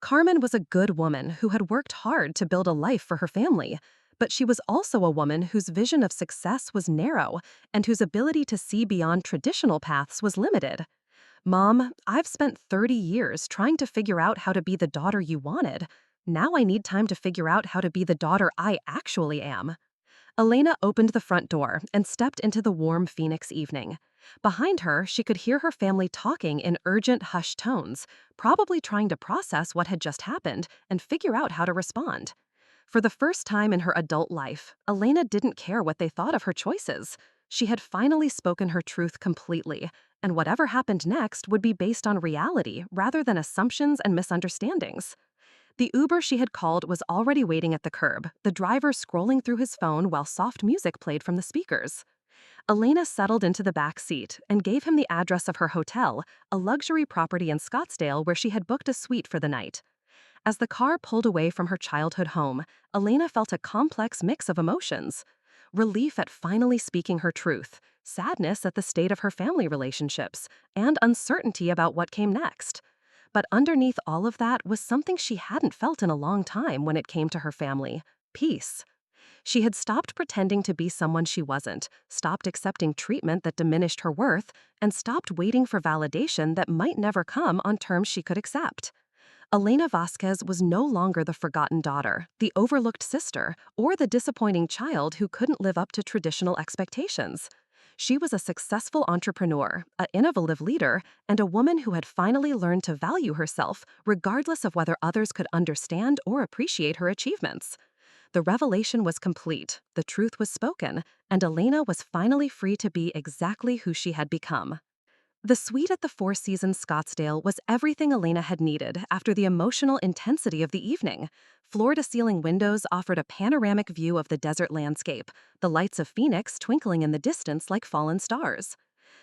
Carmen was a good woman who had worked hard to build a life for her family, But she was also a woman whose vision of success was narrow and whose ability to see beyond traditional paths was limited. Mom, I've spent 30 years trying to figure out how to be the daughter you wanted. Now I need time to figure out how to be the daughter I actually am. Elena opened the front door and stepped into the warm Phoenix evening. Behind her, she could hear her family talking in urgent, hushed tones, probably trying to process what had just happened and figure out how to respond. For the first time in her adult life, Elena didn't care what they thought of her choices. She had finally spoken her truth completely, and whatever happened next would be based on reality rather than assumptions and misunderstandings. The Uber she had called was already waiting at the curb, the driver scrolling through his phone while soft music played from the speakers. Elena settled into the back seat and gave him the address of her hotel, a luxury property in Scottsdale where she had booked a suite for the night. As the car pulled away from her childhood home, Elena felt a complex mix of emotions. Relief at finally speaking her truth, sadness at the state of her family relationships, and uncertainty about what came next. But underneath all of that was something she hadn't felt in a long time when it came to her family: peace. She had stopped pretending to be someone she wasn't, stopped accepting treatment that diminished her worth, and stopped waiting for validation that might never come on terms she could accept. Elena Vasquez was no longer the forgotten daughter, the overlooked sister, or the disappointing child who couldn't live up to traditional expectations. She was a successful entrepreneur, an innovative leader, and a woman who had finally learned to value herself regardless of whether others could understand or appreciate her achievements. The revelation was complete, the truth was spoken, and Elena was finally free to be exactly who she had become. The suite at the Four Seasons Scottsdale was everything Elena had needed after the emotional intensity of the evening. Floor-to-ceiling windows offered a panoramic view of the desert landscape, the lights of Phoenix twinkling in the distance like fallen stars.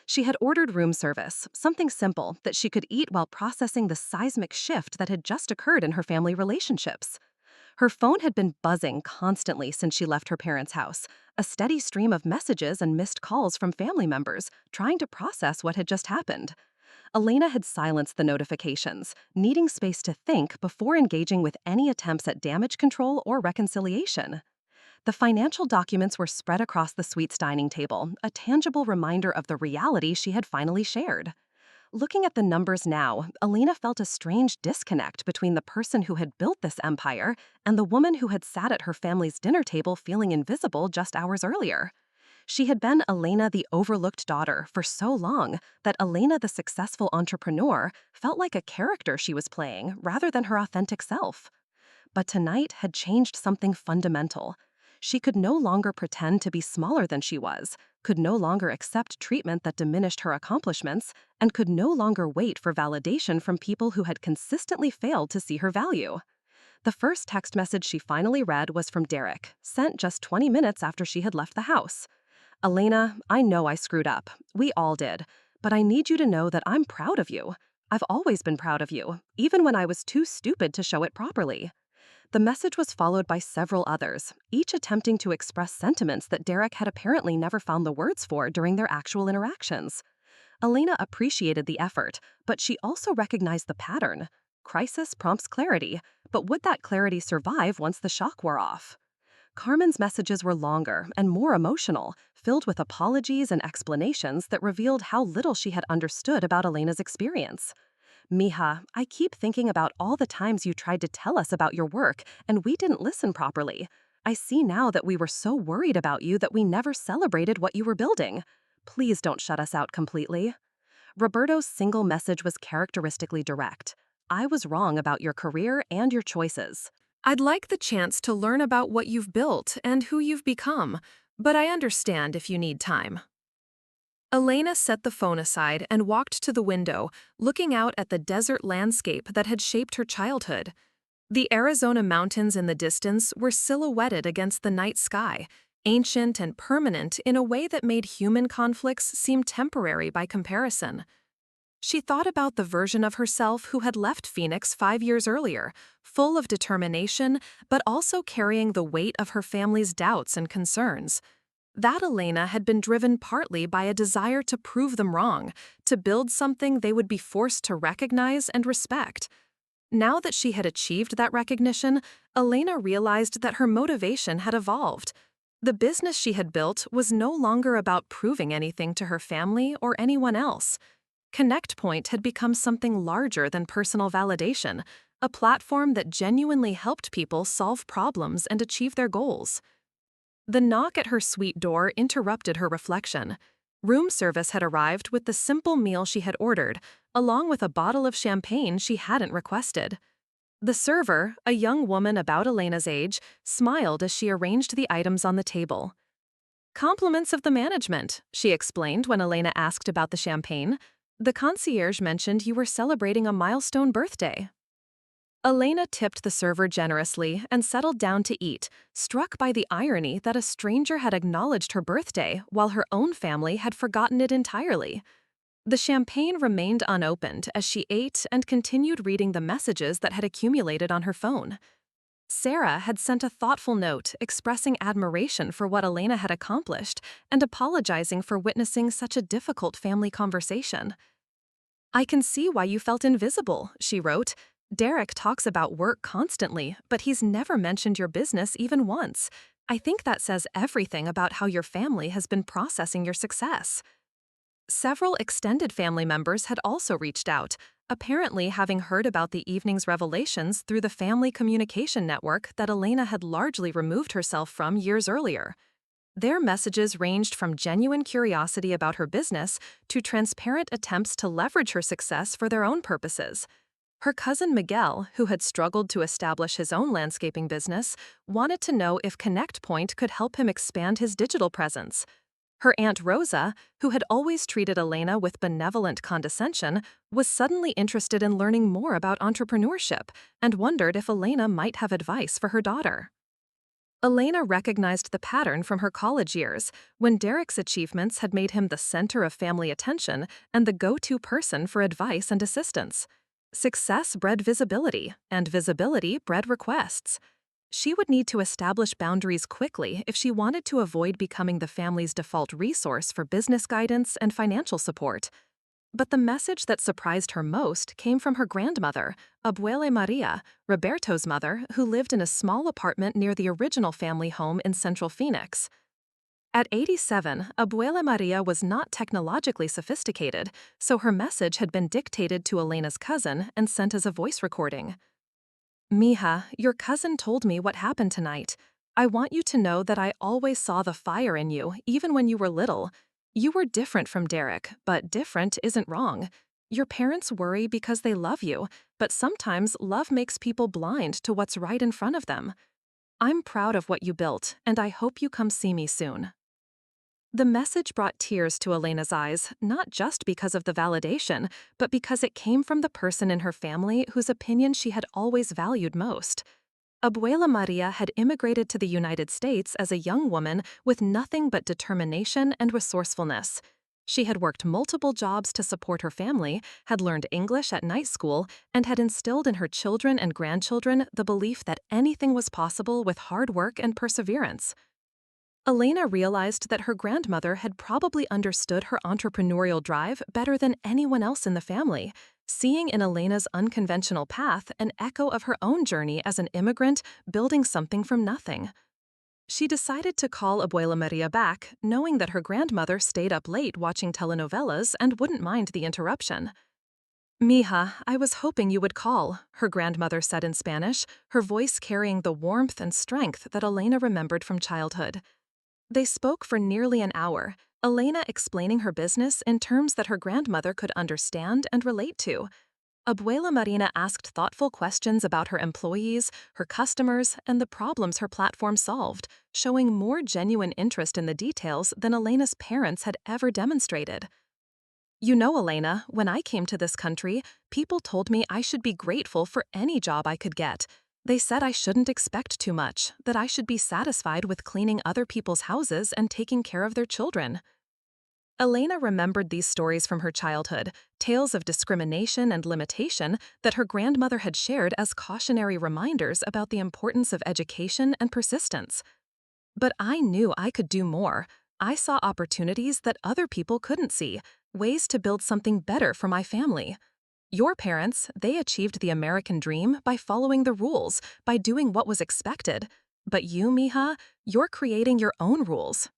She had ordered room service, something simple that she could eat while processing the seismic shift that had just occurred in her family relationships. Her phone had been buzzing constantly since she left her parents' house, a steady stream of messages and missed calls from family members trying to process what had just happened. Elena had silenced the notifications, needing space to think before engaging with any attempts at damage control or reconciliation. The financial documents were spread across the suite's dining table, a tangible reminder of the reality she had finally shared. Looking at the numbers now, Elena felt a strange disconnect between the person who had built this empire and the woman who had sat at her family's dinner table feeling invisible just hours earlier. She had been Elena the overlooked daughter for so long that Elena the successful entrepreneur felt like a character she was playing rather than her authentic self. But tonight had changed something fundamental. She could no longer pretend to be smaller than she was, could no longer accept treatment that diminished her accomplishments, and could no longer wait for validation from people who had consistently failed to see her value. The first text message she finally read was from Derek, sent just 20 minutes after she had left the house. "Elena, I know I screwed up. We all did. But I need you to know that I'm proud of you. I've always been proud of you, even when I was too stupid to show it properly." The message was followed by several others, each attempting to express sentiments that Derek had apparently never found the words for during their actual interactions. Elena appreciated the effort, but she also recognized the pattern. Crisis prompts clarity, but would that clarity survive once the shock wore off? Carmen's messages were longer and more emotional, filled with apologies and explanations that revealed how little she had understood about Elena's experience. "Mija, I keep thinking about all the times you tried to tell us about your work and we didn't listen properly. I see now that we were so worried about you that we never celebrated what you were building. Please don't shut us out completely." Roberto's single message was characteristically direct. "I was wrong about your career and your choices. I'd like the chance to learn about what you've built and who you've become, but I understand if you need time." Elena set the phone aside and walked to the window, looking out at the desert landscape that had shaped her childhood. The Arizona mountains in the distance were silhouetted against the night sky, ancient and permanent in a way that made human conflicts seem temporary by comparison. She thought about the version of herself who had left Phoenix 5 years earlier, full of determination, but also carrying the weight of her family's doubts and concerns. That Elena had been driven partly by a desire to prove them wrong, to build something they would be forced to recognize and respect. Now that she had achieved that recognition, Elena realized that her motivation had evolved. The business she had built was no longer about proving anything to her family or anyone else. ConnectPoint had become something larger than personal validation, a platform that genuinely helped people solve problems and achieve their goals. The knock at her suite door interrupted her reflection. Room service had arrived with the simple meal she had ordered, along with a bottle of champagne she hadn't requested. The server, a young woman about Elena's age, smiled as she arranged the items on the table. "Compliments of the management," she explained when Elena asked about the champagne. "The concierge mentioned you were celebrating a milestone birthday." Elena tipped the server generously and settled down to eat, struck by the irony that a stranger had acknowledged her birthday while her own family had forgotten it entirely. The champagne remained unopened as she ate and continued reading the messages that had accumulated on her phone. Sarah had sent a thoughtful note expressing admiration for what Elena had accomplished and apologizing for witnessing such a difficult family conversation. "I can see why you felt invisible," she wrote. "Derek talks about work constantly, but he's never mentioned your business even once. I think that says everything about how your family has been processing your success." Several extended family members had also reached out, apparently having heard about the evening's revelations through the family communication network that Elena had largely removed herself from years earlier. Their messages ranged from genuine curiosity about her business to transparent attempts to leverage her success for their own purposes. Her cousin Miguel, who had struggled to establish his own landscaping business, wanted to know if ConnectPoint could help him expand his digital presence. Her Aunt Rosa, who had always treated Elena with benevolent condescension, was suddenly interested in learning more about entrepreneurship and wondered if Elena might have advice for her daughter. Elena recognized the pattern from her college years, when Derek's achievements had made him the center of family attention and the go-to person for advice and assistance. Success bred visibility, and visibility bred requests. She would need to establish boundaries quickly if she wanted to avoid becoming the family's default resource for business guidance and financial support. But the message that surprised her most came from her grandmother, Abuela Maria, Roberto's mother, who lived in a small apartment near the original family home in Central Phoenix. At 87, Abuela Maria was not technologically sophisticated, so her message had been dictated to Elena's cousin and sent as a voice recording. "Mija, your cousin told me what happened tonight. I want you to know that I always saw the fire in you, even when you were little. You were different from Derek, but different isn't wrong. Your parents worry because they love you, but sometimes love makes people blind to what's right in front of them. I'm proud of what you built, and I hope you come see me soon." The message brought tears to Elena's eyes, not just because of the validation, but because it came from the person in her family whose opinion she had always valued most. Abuela Maria had immigrated to the United States as a young woman with nothing but determination and resourcefulness. She had worked multiple jobs to support her family, had learned English at night school, and had instilled in her children and grandchildren the belief that anything was possible with hard work and perseverance. Elena realized that her grandmother had probably understood her entrepreneurial drive better than anyone else in the family, seeing in Elena's unconventional path an echo of her own journey as an immigrant building something from nothing. She decided to call Abuela Maria back, knowing that her grandmother stayed up late watching telenovelas and wouldn't mind the interruption. "Mija, I was hoping you would call," her grandmother said in Spanish, her voice carrying the warmth and strength that Elena remembered from childhood. They spoke for nearly an hour, Elena explaining her business in terms that her grandmother could understand and relate to. Abuela Marina asked thoughtful questions about her employees, her customers, and the problems her platform solved, showing more genuine interest in the details than Elena's parents had ever demonstrated. "You know, Elena, when I came to this country, people told me I should be grateful for any job I could get. They said I shouldn't expect too much, that I should be satisfied with cleaning other people's houses and taking care of their children." Elena remembered these stories from her childhood, tales of discrimination and limitation that her grandmother had shared as cautionary reminders about the importance of education and persistence. "But I knew I could do more. I saw opportunities that other people couldn't see, ways to build something better for my family. Your parents, they achieved the American dream by following the rules, by doing what was expected. But you, mija, you're creating your own rules.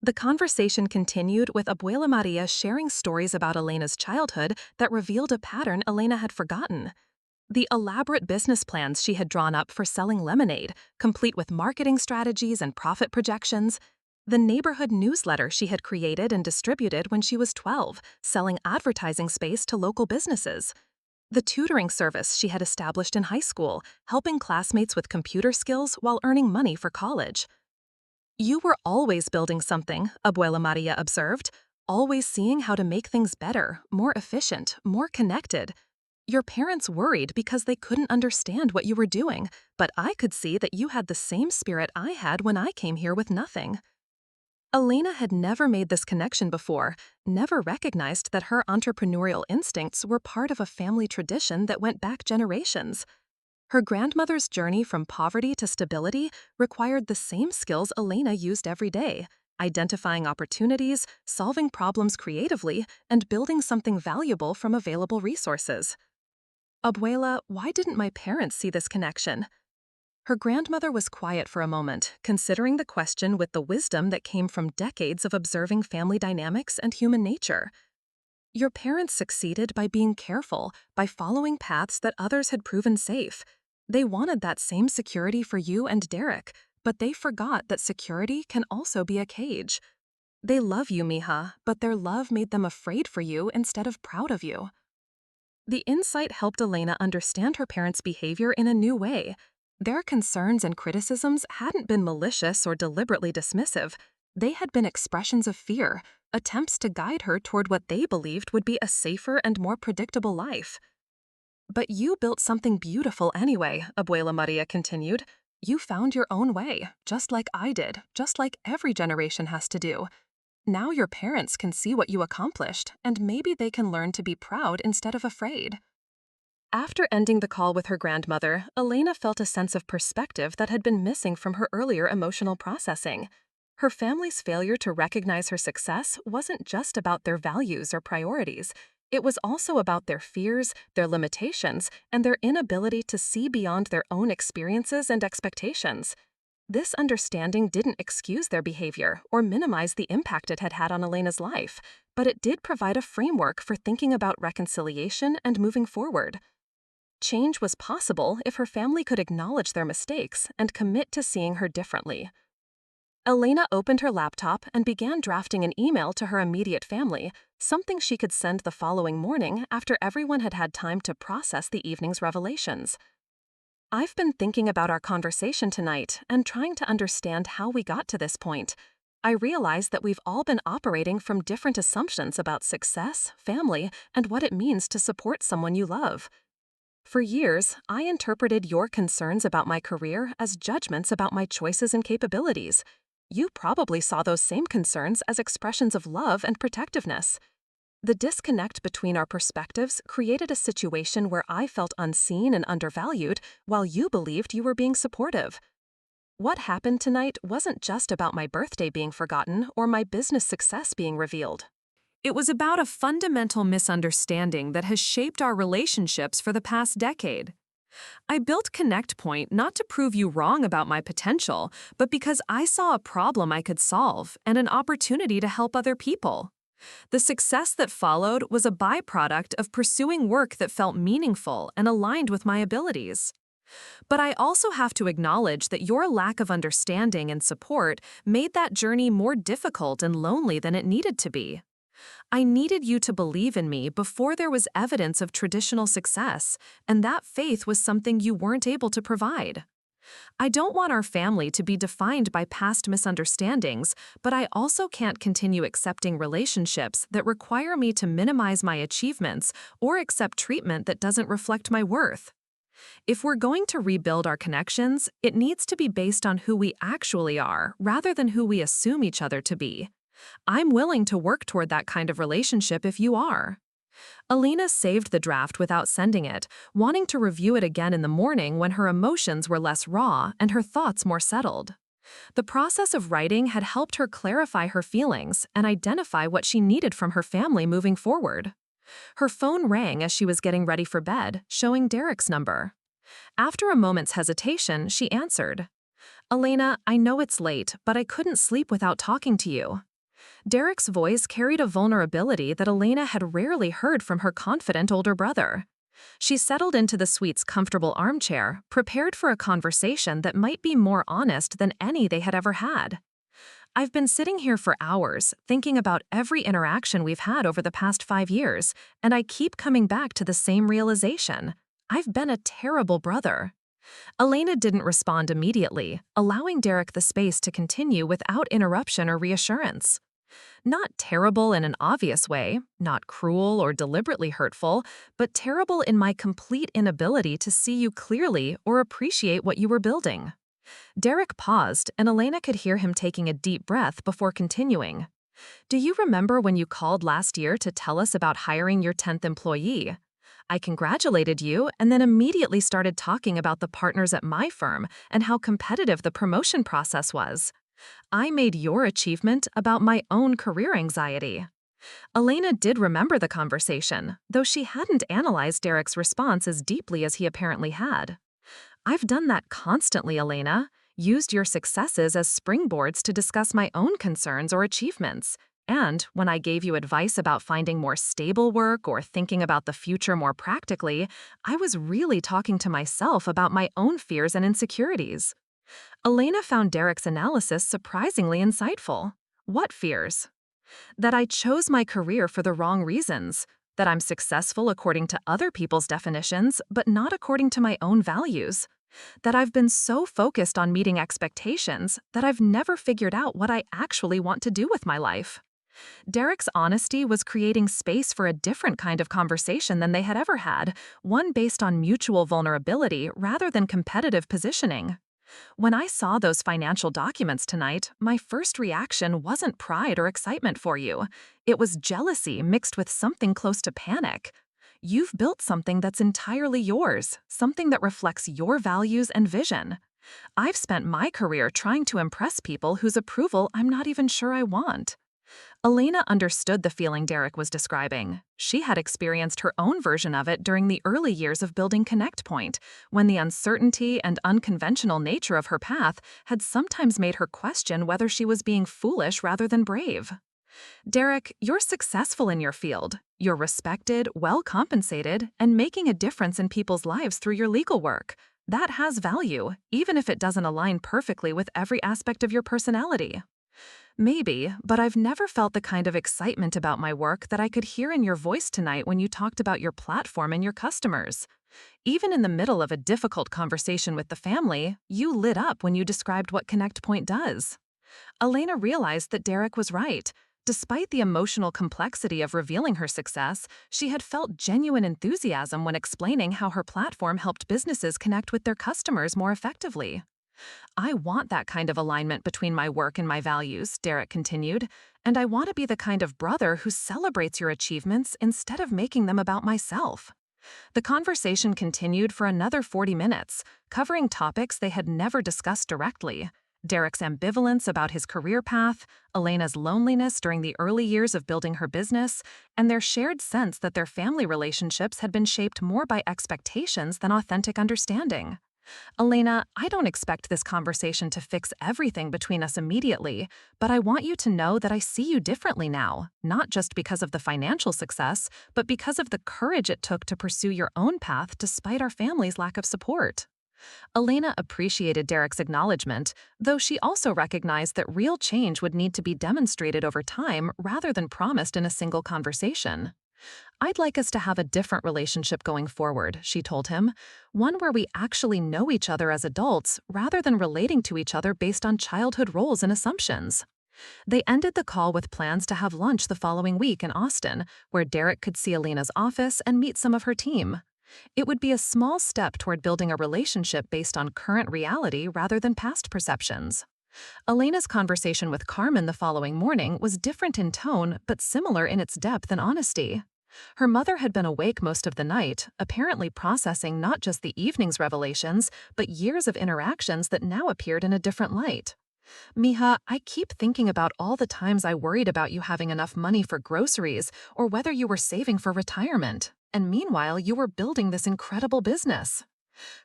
The conversation continued with Abuela Maria sharing stories about Elena's childhood that revealed a pattern Elena had forgotten. The elaborate business plans she had drawn up for selling lemonade, complete with marketing strategies and profit projections. The neighborhood newsletter she had created and distributed when she was 12, selling advertising space to local businesses. The tutoring service she had established in high school, helping classmates with computer skills while earning money for college. You were always building something, Abuela Maria observed, always seeing how to make things better, more efficient, more connected. Your parents worried because they couldn't understand what you were doing, but I could see that you had the same spirit I had when I came here with nothing. Elena had never made this connection before, never recognized that her entrepreneurial instincts were part of a family tradition that went back generations. Her grandmother's journey from poverty to stability required the same skills Elena used every day, identifying opportunities, solving problems creatively, and building something valuable from available resources. Abuela, why didn't my parents see this connection? Her grandmother was quiet for a moment, considering the question with the wisdom that came from decades of observing family dynamics and human nature. Your parents succeeded by being careful, by following paths that others had proven safe. They wanted that same security for you and Derek, but they forgot that security can also be a cage. They love you, mija, but their love made them afraid for you instead of proud of you. The insight helped Elena understand her parents' behavior in a new way. Their concerns and criticisms hadn't been malicious or deliberately dismissive. They had been expressions of fear, attempts to guide her toward what they believed would be a safer and more predictable life. But you built something beautiful anyway, Abuela Maria continued. You found your own way, just like I did, just like every generation has to do. Now your parents can see what you accomplished, and maybe they can learn to be proud instead of afraid. After ending the call with her grandmother, Elena felt a sense of perspective that had been missing from her earlier emotional processing. Her family's failure to recognize her success wasn't just about their values or priorities. It was also about their fears, their limitations, and their inability to see beyond their own experiences and expectations. This understanding didn't excuse their behavior or minimize the impact it had had on Elena's life, but it did provide a framework for thinking about reconciliation and moving forward. Change was possible if her family could acknowledge their mistakes and commit to seeing her differently. Elena opened her laptop and began drafting an email to her immediate family, something she could send the following morning after everyone had had time to process the evening's revelations. I've been thinking about our conversation tonight and trying to understand how we got to this point. I realize that we've all been operating from different assumptions about success, family, and what it means to support someone you love. For years, I interpreted your concerns about my career as judgments about my choices and capabilities. You probably saw those same concerns as expressions of love and protectiveness. The disconnect between our perspectives created a situation where I felt unseen and undervalued, while you believed you were being supportive. What happened tonight wasn't just about my birthday being forgotten or my business success being revealed. It was about a fundamental misunderstanding that has shaped our relationships for the past decade. I built Connect Point not to prove you wrong about my potential, but because I saw a problem I could solve and an opportunity to help other people. The success that followed was a byproduct of pursuing work that felt meaningful and aligned with my abilities. But I also have to acknowledge that your lack of understanding and support made that journey more difficult and lonely than it needed to be. I needed you to believe in me before there was evidence of traditional success, and that faith was something you weren't able to provide. I don't want our family to be defined by past misunderstandings, but I also can't continue accepting relationships that require me to minimize my achievements or accept treatment that doesn't reflect my worth. If we're going to rebuild our connections, it needs to be based on who we actually are rather than who we assume each other to be. I'm willing to work toward that kind of relationship if you are. Elena saved the draft without sending it, wanting to review it again in the morning when her emotions were less raw and her thoughts more settled. The process of writing had helped her clarify her feelings and identify what she needed from her family moving forward. Her phone rang as she was getting ready for bed, showing Derek's number. After a moment's hesitation, she answered. Elena, I know it's late, but I couldn't sleep without talking to you. Derek's voice carried a vulnerability that Elena had rarely heard from her confident older brother. She settled into the suite's comfortable armchair, prepared for a conversation that might be more honest than any they had ever had. I've been sitting here for hours, thinking about every interaction we've had over the past 5 years, and I keep coming back to the same realization. I've been a terrible brother. Elena didn't respond immediately, allowing Derek the space to continue without interruption or reassurance. Not terrible in an obvious way, not cruel or deliberately hurtful, but terrible in my complete inability to see you clearly or appreciate what you were building. Derek paused, and Elena could hear him taking a deep breath before continuing. Do you remember when you called last year to tell us about hiring your 10th employee? I congratulated you and then immediately started talking about the partners at my firm and how competitive the promotion process was. I made your achievement about my own career anxiety. Elena did remember the conversation, though she hadn't analyzed Derek's response as deeply as he apparently had. I've done that constantly, Elena. Used your successes as springboards to discuss my own concerns or achievements. And when I gave you advice about finding more stable work or thinking about the future more practically, I was really talking to myself about my own fears and insecurities. Elena found Derek's analysis surprisingly insightful. What fears? That I chose my career for the wrong reasons. That I'm successful according to other people's definitions, but not according to my own values. That I've been so focused on meeting expectations that I've never figured out what I actually want to do with my life. Derek's honesty was creating space for a different kind of conversation than they had ever had, one based on mutual vulnerability rather than competitive positioning. When I saw those financial documents tonight, my first reaction wasn't pride or excitement for you. It was jealousy mixed with something close to panic. You've built something that's entirely yours, something that reflects your values and vision. I've spent my career trying to impress people whose approval I'm not even sure I want. Elena understood the feeling Derek was describing. She had experienced her own version of it during the early years of building Connect Point, when the uncertainty and unconventional nature of her path had sometimes made her question whether she was being foolish rather than brave. Derek, you're successful in your field. You're respected, well compensated, and making a difference in people's lives through your legal work. That has value, even if it doesn't align perfectly with every aspect of your personality. Maybe, but I've never felt the kind of excitement about my work that I could hear in your voice tonight when you talked about your platform and your customers. Even in the middle of a difficult conversation with the family, you lit up when you described what Connect Point does. Elena realized that Derek was right. Despite the emotional complexity of revealing her success, she had felt genuine enthusiasm when explaining how her platform helped businesses connect with their customers more effectively. I want that kind of alignment between my work and my values, Derek continued, and I want to be the kind of brother who celebrates your achievements instead of making them about myself. The conversation continued for another 40 minutes, covering topics they had never discussed directly. Derek's ambivalence about his career path, Elena's loneliness during the early years of building her business, and their shared sense that their family relationships had been shaped more by expectations than authentic understanding. Elena, I don't expect this conversation to fix everything between us immediately, but I want you to know that I see you differently now, not just because of the financial success, but because of the courage it took to pursue your own path despite our family's lack of support. Elena appreciated Derek's acknowledgement, though she also recognized that real change would need to be demonstrated over time rather than promised in a single conversation. I'd like us to have a different relationship going forward, she told him, one where we actually know each other as adults rather than relating to each other based on childhood roles and assumptions. They ended the call with plans to have lunch the following week in Austin, where Derek could see Elena's office and meet some of her team. It would be a small step toward building a relationship based on current reality rather than past perceptions. Elena's conversation with Carmen the following morning was different in tone but similar in its depth and honesty. Her mother had been awake most of the night, apparently processing not just the evening's revelations, but years of interactions that now appeared in a different light. Mija, I keep thinking about all the times I worried about you having enough money for groceries or whether you were saving for retirement. And meanwhile, you were building this incredible business.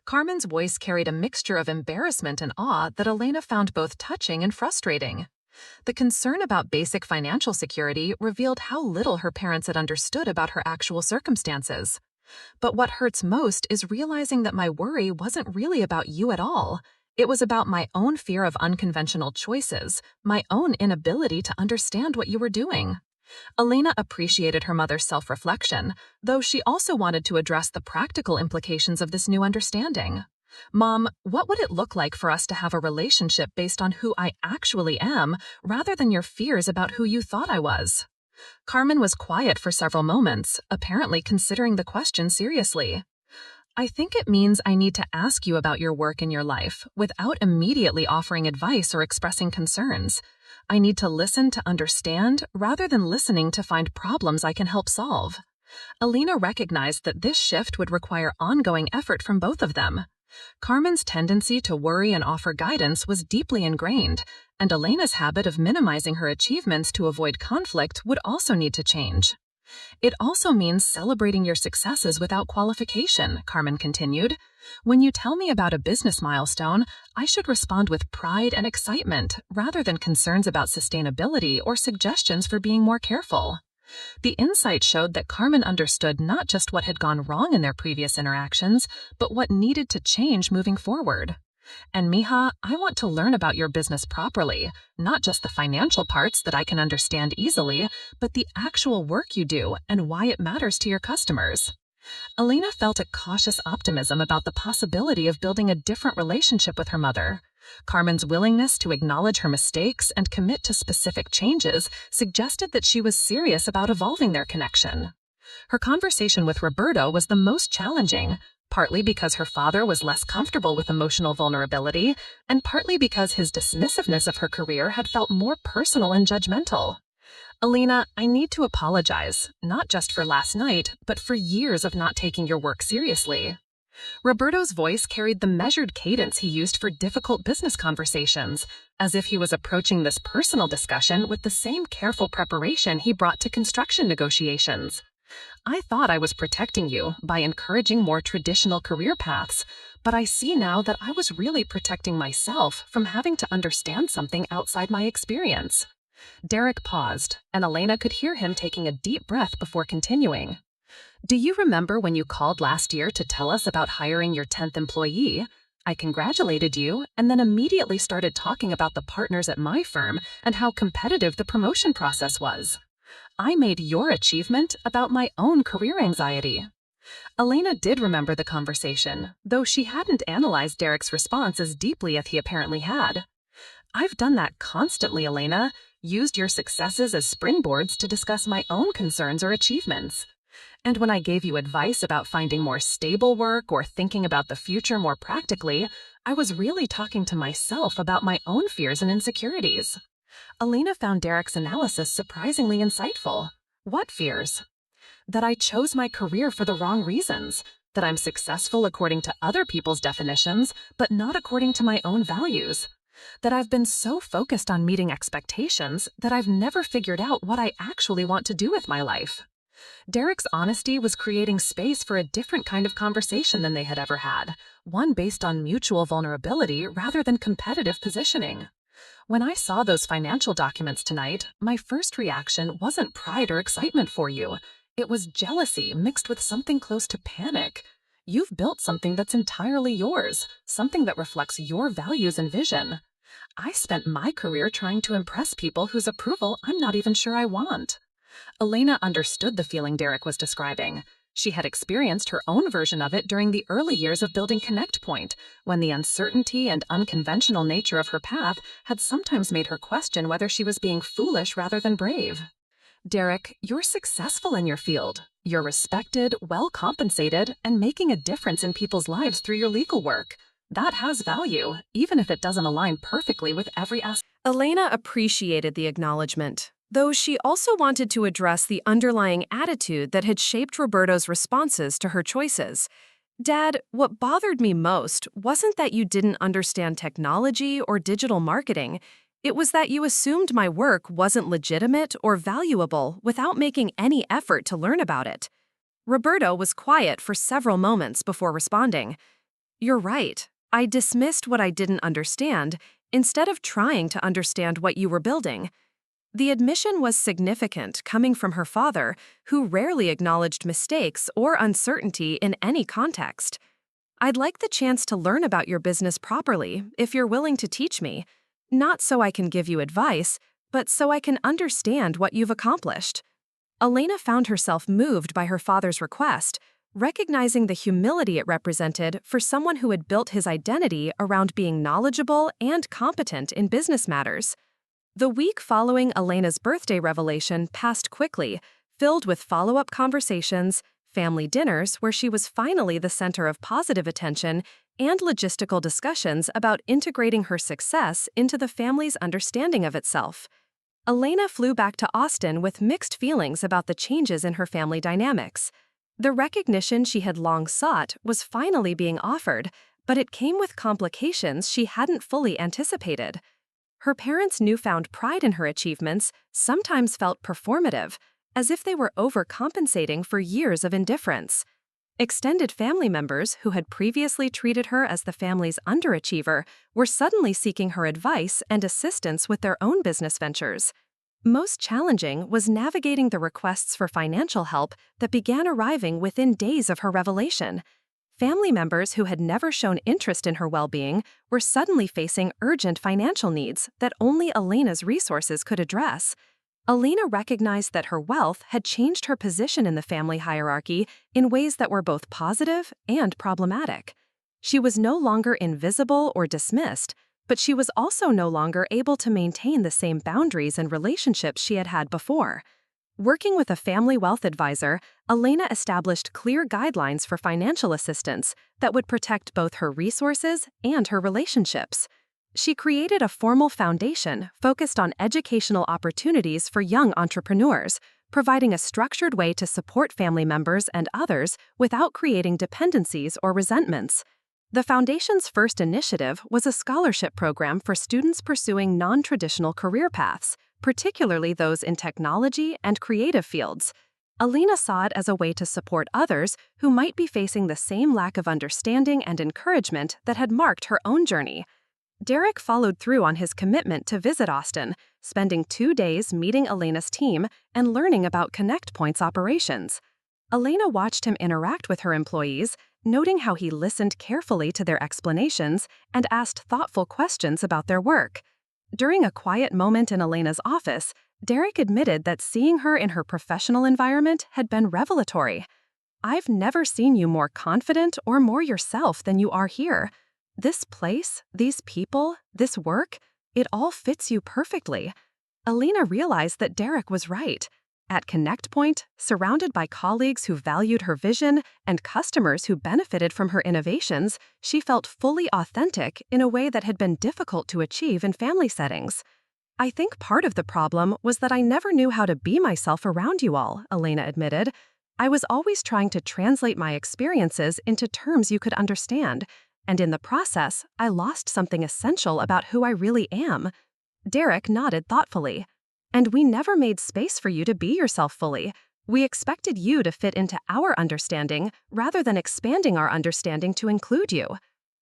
Carmen's voice carried a mixture of embarrassment and awe that Elena found both touching and frustrating. The concern about basic financial security revealed how little her parents had understood about her actual circumstances. But what hurts most is realizing that my worry wasn't really about you at all. It was about my own fear of unconventional choices, my own inability to understand what you were doing. Elena appreciated her mother's self-reflection, though she also wanted to address the practical implications of this new understanding. Mom, what would it look like for us to have a relationship based on who I actually am, rather than your fears about who you thought I was? Carmen was quiet for several moments, apparently considering the question seriously. I think it means I need to ask you about your work in your life without immediately offering advice or expressing concerns. I need to listen to understand rather than listening to find problems I can help solve. Elena recognized that this shift would require ongoing effort from both of them. Carmen's tendency to worry and offer guidance was deeply ingrained, and Elena's habit of minimizing her achievements to avoid conflict would also need to change. It also means celebrating your successes without qualification, Carmen continued. When you tell me about a business milestone, I should respond with pride and excitement rather than concerns about sustainability or suggestions for being more careful. The insight showed that Carmen understood not just what had gone wrong in their previous interactions, but what needed to change moving forward. And Mija, I want to learn about your business properly, not just the financial parts that I can understand easily, but the actual work you do and why it matters to your customers. Elena felt a cautious optimism about the possibility of building a different relationship with her mother. Carmen's willingness to acknowledge her mistakes and commit to specific changes suggested that she was serious about evolving their connection. Her conversation with Roberto was the most challenging, partly because her father was less comfortable with emotional vulnerability, and partly because his dismissiveness of her career had felt more personal and judgmental. Elena, I need to apologize, not just for last night, but for years of not taking your work seriously. Roberto's voice carried the measured cadence he used for difficult business conversations, as if he was approaching this personal discussion with the same careful preparation he brought to construction negotiations. I thought I was protecting you by encouraging more traditional career paths, but I see now that I was really protecting myself from having to understand something outside my experience. Derek paused, and Elena could hear him taking a deep breath before continuing. Do you remember when you called last year to tell us about hiring your 10th employee? I congratulated you and then immediately started talking about the partners at my firm and how competitive the promotion process was. I made your achievement about my own career anxiety. Elena did remember the conversation, though she hadn't analyzed Derek's response as deeply as he apparently had. I've done that constantly, Elena, used your successes as springboards to discuss my own concerns or achievements. And when I gave you advice about finding more stable work or thinking about the future more practically, I was really talking to myself about my own fears and insecurities. Elena found Derek's analysis surprisingly insightful. What fears? That I chose my career for the wrong reasons, that I'm successful according to other people's definitions, but not according to my own values, that I've been so focused on meeting expectations that I've never figured out what I actually want to do with my life. Derek's honesty was creating space for a different kind of conversation than they had ever had, one based on mutual vulnerability rather than competitive positioning. When I saw those financial documents tonight, my first reaction wasn't pride or excitement for you. It was jealousy mixed with something close to panic. You've built something that's entirely yours, something that reflects your values and vision. I spent my career trying to impress people whose approval I'm not even sure I want. Elena understood the feeling Derek was describing. She had experienced her own version of it during the early years of building Connect Point, when the uncertainty and unconventional nature of her path had sometimes made her question whether she was being foolish rather than brave. Derek, you're successful in your field. You're respected, well-compensated, and making a difference in people's lives through your legal work. That has value, even if it doesn't align perfectly with every aspect. Elena appreciated the acknowledgement, though she also wanted to address the underlying attitude that had shaped Roberto's responses to her choices. Dad, what bothered me most wasn't that you didn't understand technology or digital marketing. It was that you assumed my work wasn't legitimate or valuable without making any effort to learn about it. Roberto was quiet for several moments before responding. You're right. I dismissed what I didn't understand instead of trying to understand what you were building. The admission was significant coming from her father, who rarely acknowledged mistakes or uncertainty in any context. I'd like the chance to learn about your business properly if you're willing to teach me, not so I can give you advice, but so I can understand what you've accomplished. Elena found herself moved by her father's request, recognizing the humility it represented for someone who had built his identity around being knowledgeable and competent in business matters. The week following Elena's birthday revelation passed quickly, filled with follow-up conversations, family dinners where she was finally the center of positive attention, and logistical discussions about integrating her success into the family's understanding of itself. Elena flew back to Austin with mixed feelings about the changes in her family dynamics. The recognition she had long sought was finally being offered, but it came with complications she hadn't fully anticipated. Her parents' newfound pride in her achievements sometimes felt performative, as if they were overcompensating for years of indifference. Extended family members who had previously treated her as the family's underachiever were suddenly seeking her advice and assistance with their own business ventures. Most challenging was navigating the requests for financial help that began arriving within days of her revelation. Family members who had never shown interest in her well-being were suddenly facing urgent financial needs that only Elena's resources could address. Elena recognized that her wealth had changed her position in the family hierarchy in ways that were both positive and problematic. She was no longer invisible or dismissed, but she was also no longer able to maintain the same boundaries and relationships she had had before. Working with a family wealth advisor, Elena established clear guidelines for financial assistance that would protect both her resources and her relationships. She created a formal foundation focused on educational opportunities for young entrepreneurs, providing a structured way to support family members and others without creating dependencies or resentments. The foundation's first initiative was a scholarship program for students pursuing non-traditional career paths, particularly those in technology and creative fields. Elena saw it as a way to support others who might be facing the same lack of understanding and encouragement that had marked her own journey. Derek followed through on his commitment to visit Austin, spending 2 days meeting Elena's team and learning about ConnectPoint's operations. Elena watched him interact with her employees, noting how he listened carefully to their explanations and asked thoughtful questions about their work. During a quiet moment in Elena's office, Derek admitted that seeing her in her professional environment had been revelatory. "I've never seen you more confident or more yourself than you are here. This place, these people, this work, it all fits you perfectly." Elena realized that Derek was right. At ConnectPoint, surrounded by colleagues who valued her vision and customers who benefited from her innovations, she felt fully authentic in a way that had been difficult to achieve in family settings. "I think part of the problem was that I never knew how to be myself around you all," Elena admitted. "I was always trying to translate my experiences into terms you could understand, and in the process, I lost something essential about who I really am." Derek nodded thoughtfully. "And we never made space for you to be yourself fully. We expected you to fit into our understanding rather than expanding our understanding to include you."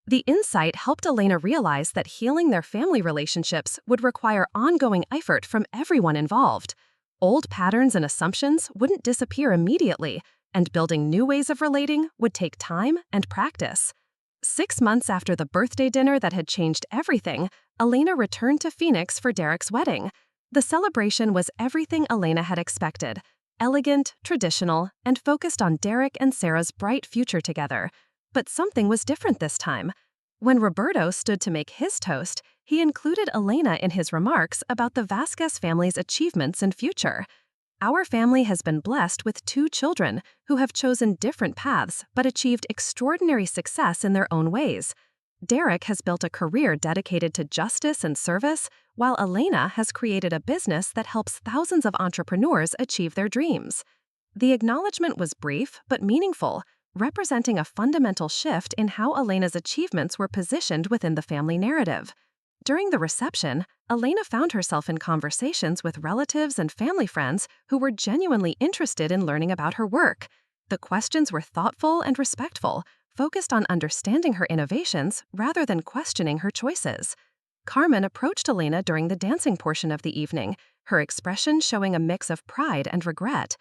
The insight helped Elena realize that healing their family relationships would require ongoing effort from everyone involved. Old patterns and assumptions wouldn't disappear immediately, and building new ways of relating would take time and practice. 6 months after the birthday dinner that had changed everything, Elena returned to Phoenix for Derek's wedding. The celebration was everything Elena had expected: elegant, traditional, and focused on Derek and Sarah's bright future together. But something was different this time. When Roberto stood to make his toast, he included Elena in his remarks about the Vasquez family's achievements and future. "Our family has been blessed with 2 children who have chosen different paths but achieved extraordinary success in their own ways. Derek has built a career dedicated to justice and service, while Elena has created a business that helps thousands of entrepreneurs achieve their dreams." The acknowledgement was brief but meaningful. representing a fundamental shift in how Elena's achievements were positioned within the family narrative. During the reception, Elena found herself in conversations with relatives and family friends who were genuinely interested in learning about her work. The questions were thoughtful and respectful, focused on understanding her innovations rather than questioning her choices. Carmen approached Elena during the dancing portion of the evening, her expression showing a mix of pride and regret.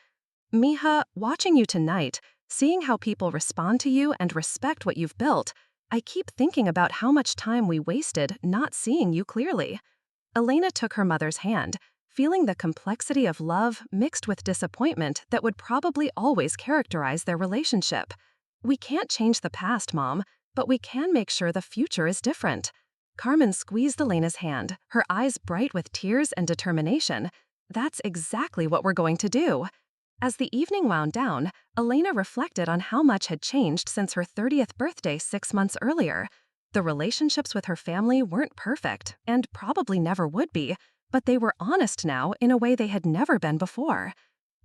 "Mija, watching you tonight, seeing how people respond to you and respect what you've built, I keep thinking about how much time we wasted not seeing you clearly." Elena took her mother's hand, feeling the complexity of love mixed with disappointment that would probably always characterize their relationship. "We can't change the past, Mom, but we can make sure the future is different." Carmen squeezed Elena's hand, her eyes bright with tears and determination. "That's exactly what we're going to do." As the evening wound down, Elena reflected on how much had changed since her 30th birthday 6 months earlier. The relationships with her family weren't perfect, and probably never would be, but they were honest now in a way they had never been before.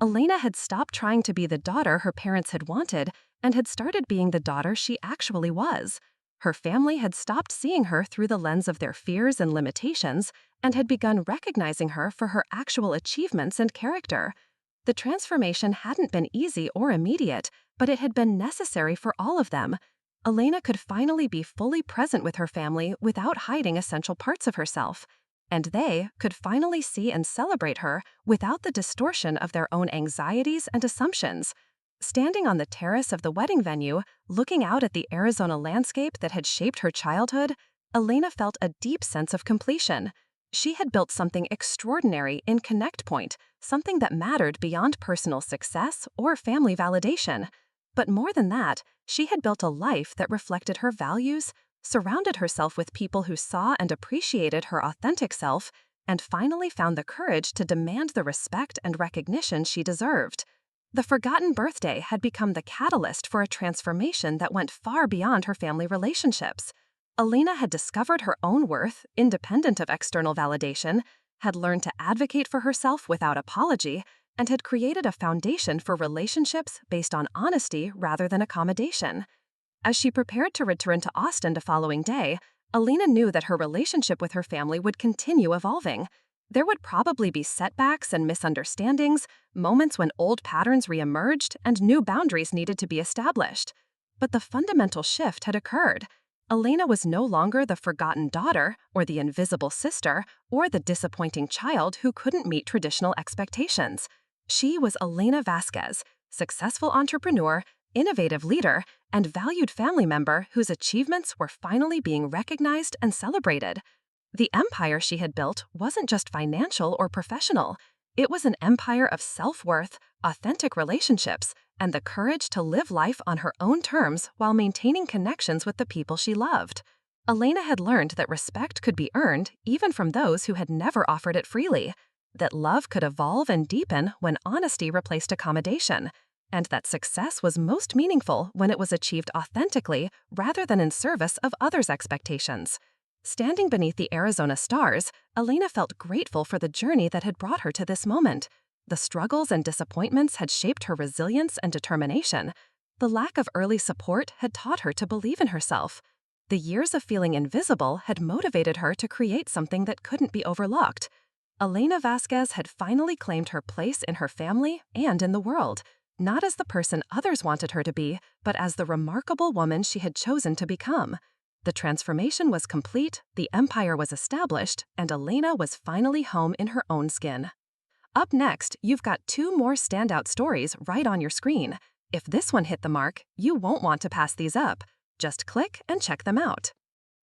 Elena had stopped trying to be the daughter her parents had wanted and had started being the daughter she actually was. Her family had stopped seeing her through the lens of their fears and limitations and had begun recognizing her for her actual achievements and character. The transformation hadn't been easy or immediate, but it had been necessary for all of them. Elena could finally be fully present with her family without hiding essential parts of herself, and they could finally see and celebrate her without the distortion of their own anxieties and assumptions. Standing on the terrace of the wedding venue, looking out at the Arizona landscape that had shaped her childhood, Elena felt a deep sense of completion. She had built something extraordinary in Connect Point, something that mattered beyond personal success or family validation. But more than that, she had built a life that reflected her values, surrounded herself with people who saw and appreciated her authentic self, and finally found the courage to demand the respect and recognition she deserved. The forgotten birthday had become the catalyst for a transformation that went far beyond her family relationships. Elena had discovered her own worth, independent of external validation, had learned to advocate for herself without apology, and had created a foundation for relationships based on honesty rather than accommodation. As she prepared to return to Austin the following day, Elena knew that her relationship with her family would continue evolving. There would probably be setbacks and misunderstandings, moments when old patterns reemerged and new boundaries needed to be established. But the fundamental shift had occurred. Elena was no longer the forgotten daughter, or the invisible sister, or the disappointing child who couldn't meet traditional expectations. She was Elena Vasquez, successful entrepreneur, innovative leader, and valued family member whose achievements were finally being recognized and celebrated. The empire she had built wasn't just financial or professional. It was an empire of self-worth, authentic relationships, and the courage to live life on her own terms while maintaining connections with the people she loved. Elena had learned that respect could be earned even from those who had never offered it freely, that love could evolve and deepen when honesty replaced accommodation, and that success was most meaningful when it was achieved authentically rather than in service of others' expectations. Standing beneath the Arizona stars, Elena felt grateful for the journey that had brought her to this moment. The struggles and disappointments had shaped her resilience and determination. The lack of early support had taught her to believe in herself. The years of feeling invisible had motivated her to create something that couldn't be overlooked. Elena Vasquez had finally claimed her place in her family and in the world, not as the person others wanted her to be, but as the remarkable woman she had chosen to become. The transformation was complete, the empire was established, and Elena was finally home in her own skin. Up next, you've got 2 more standout stories right on your screen. If this one hit the mark, you won't want to pass these up. Just click and check them out.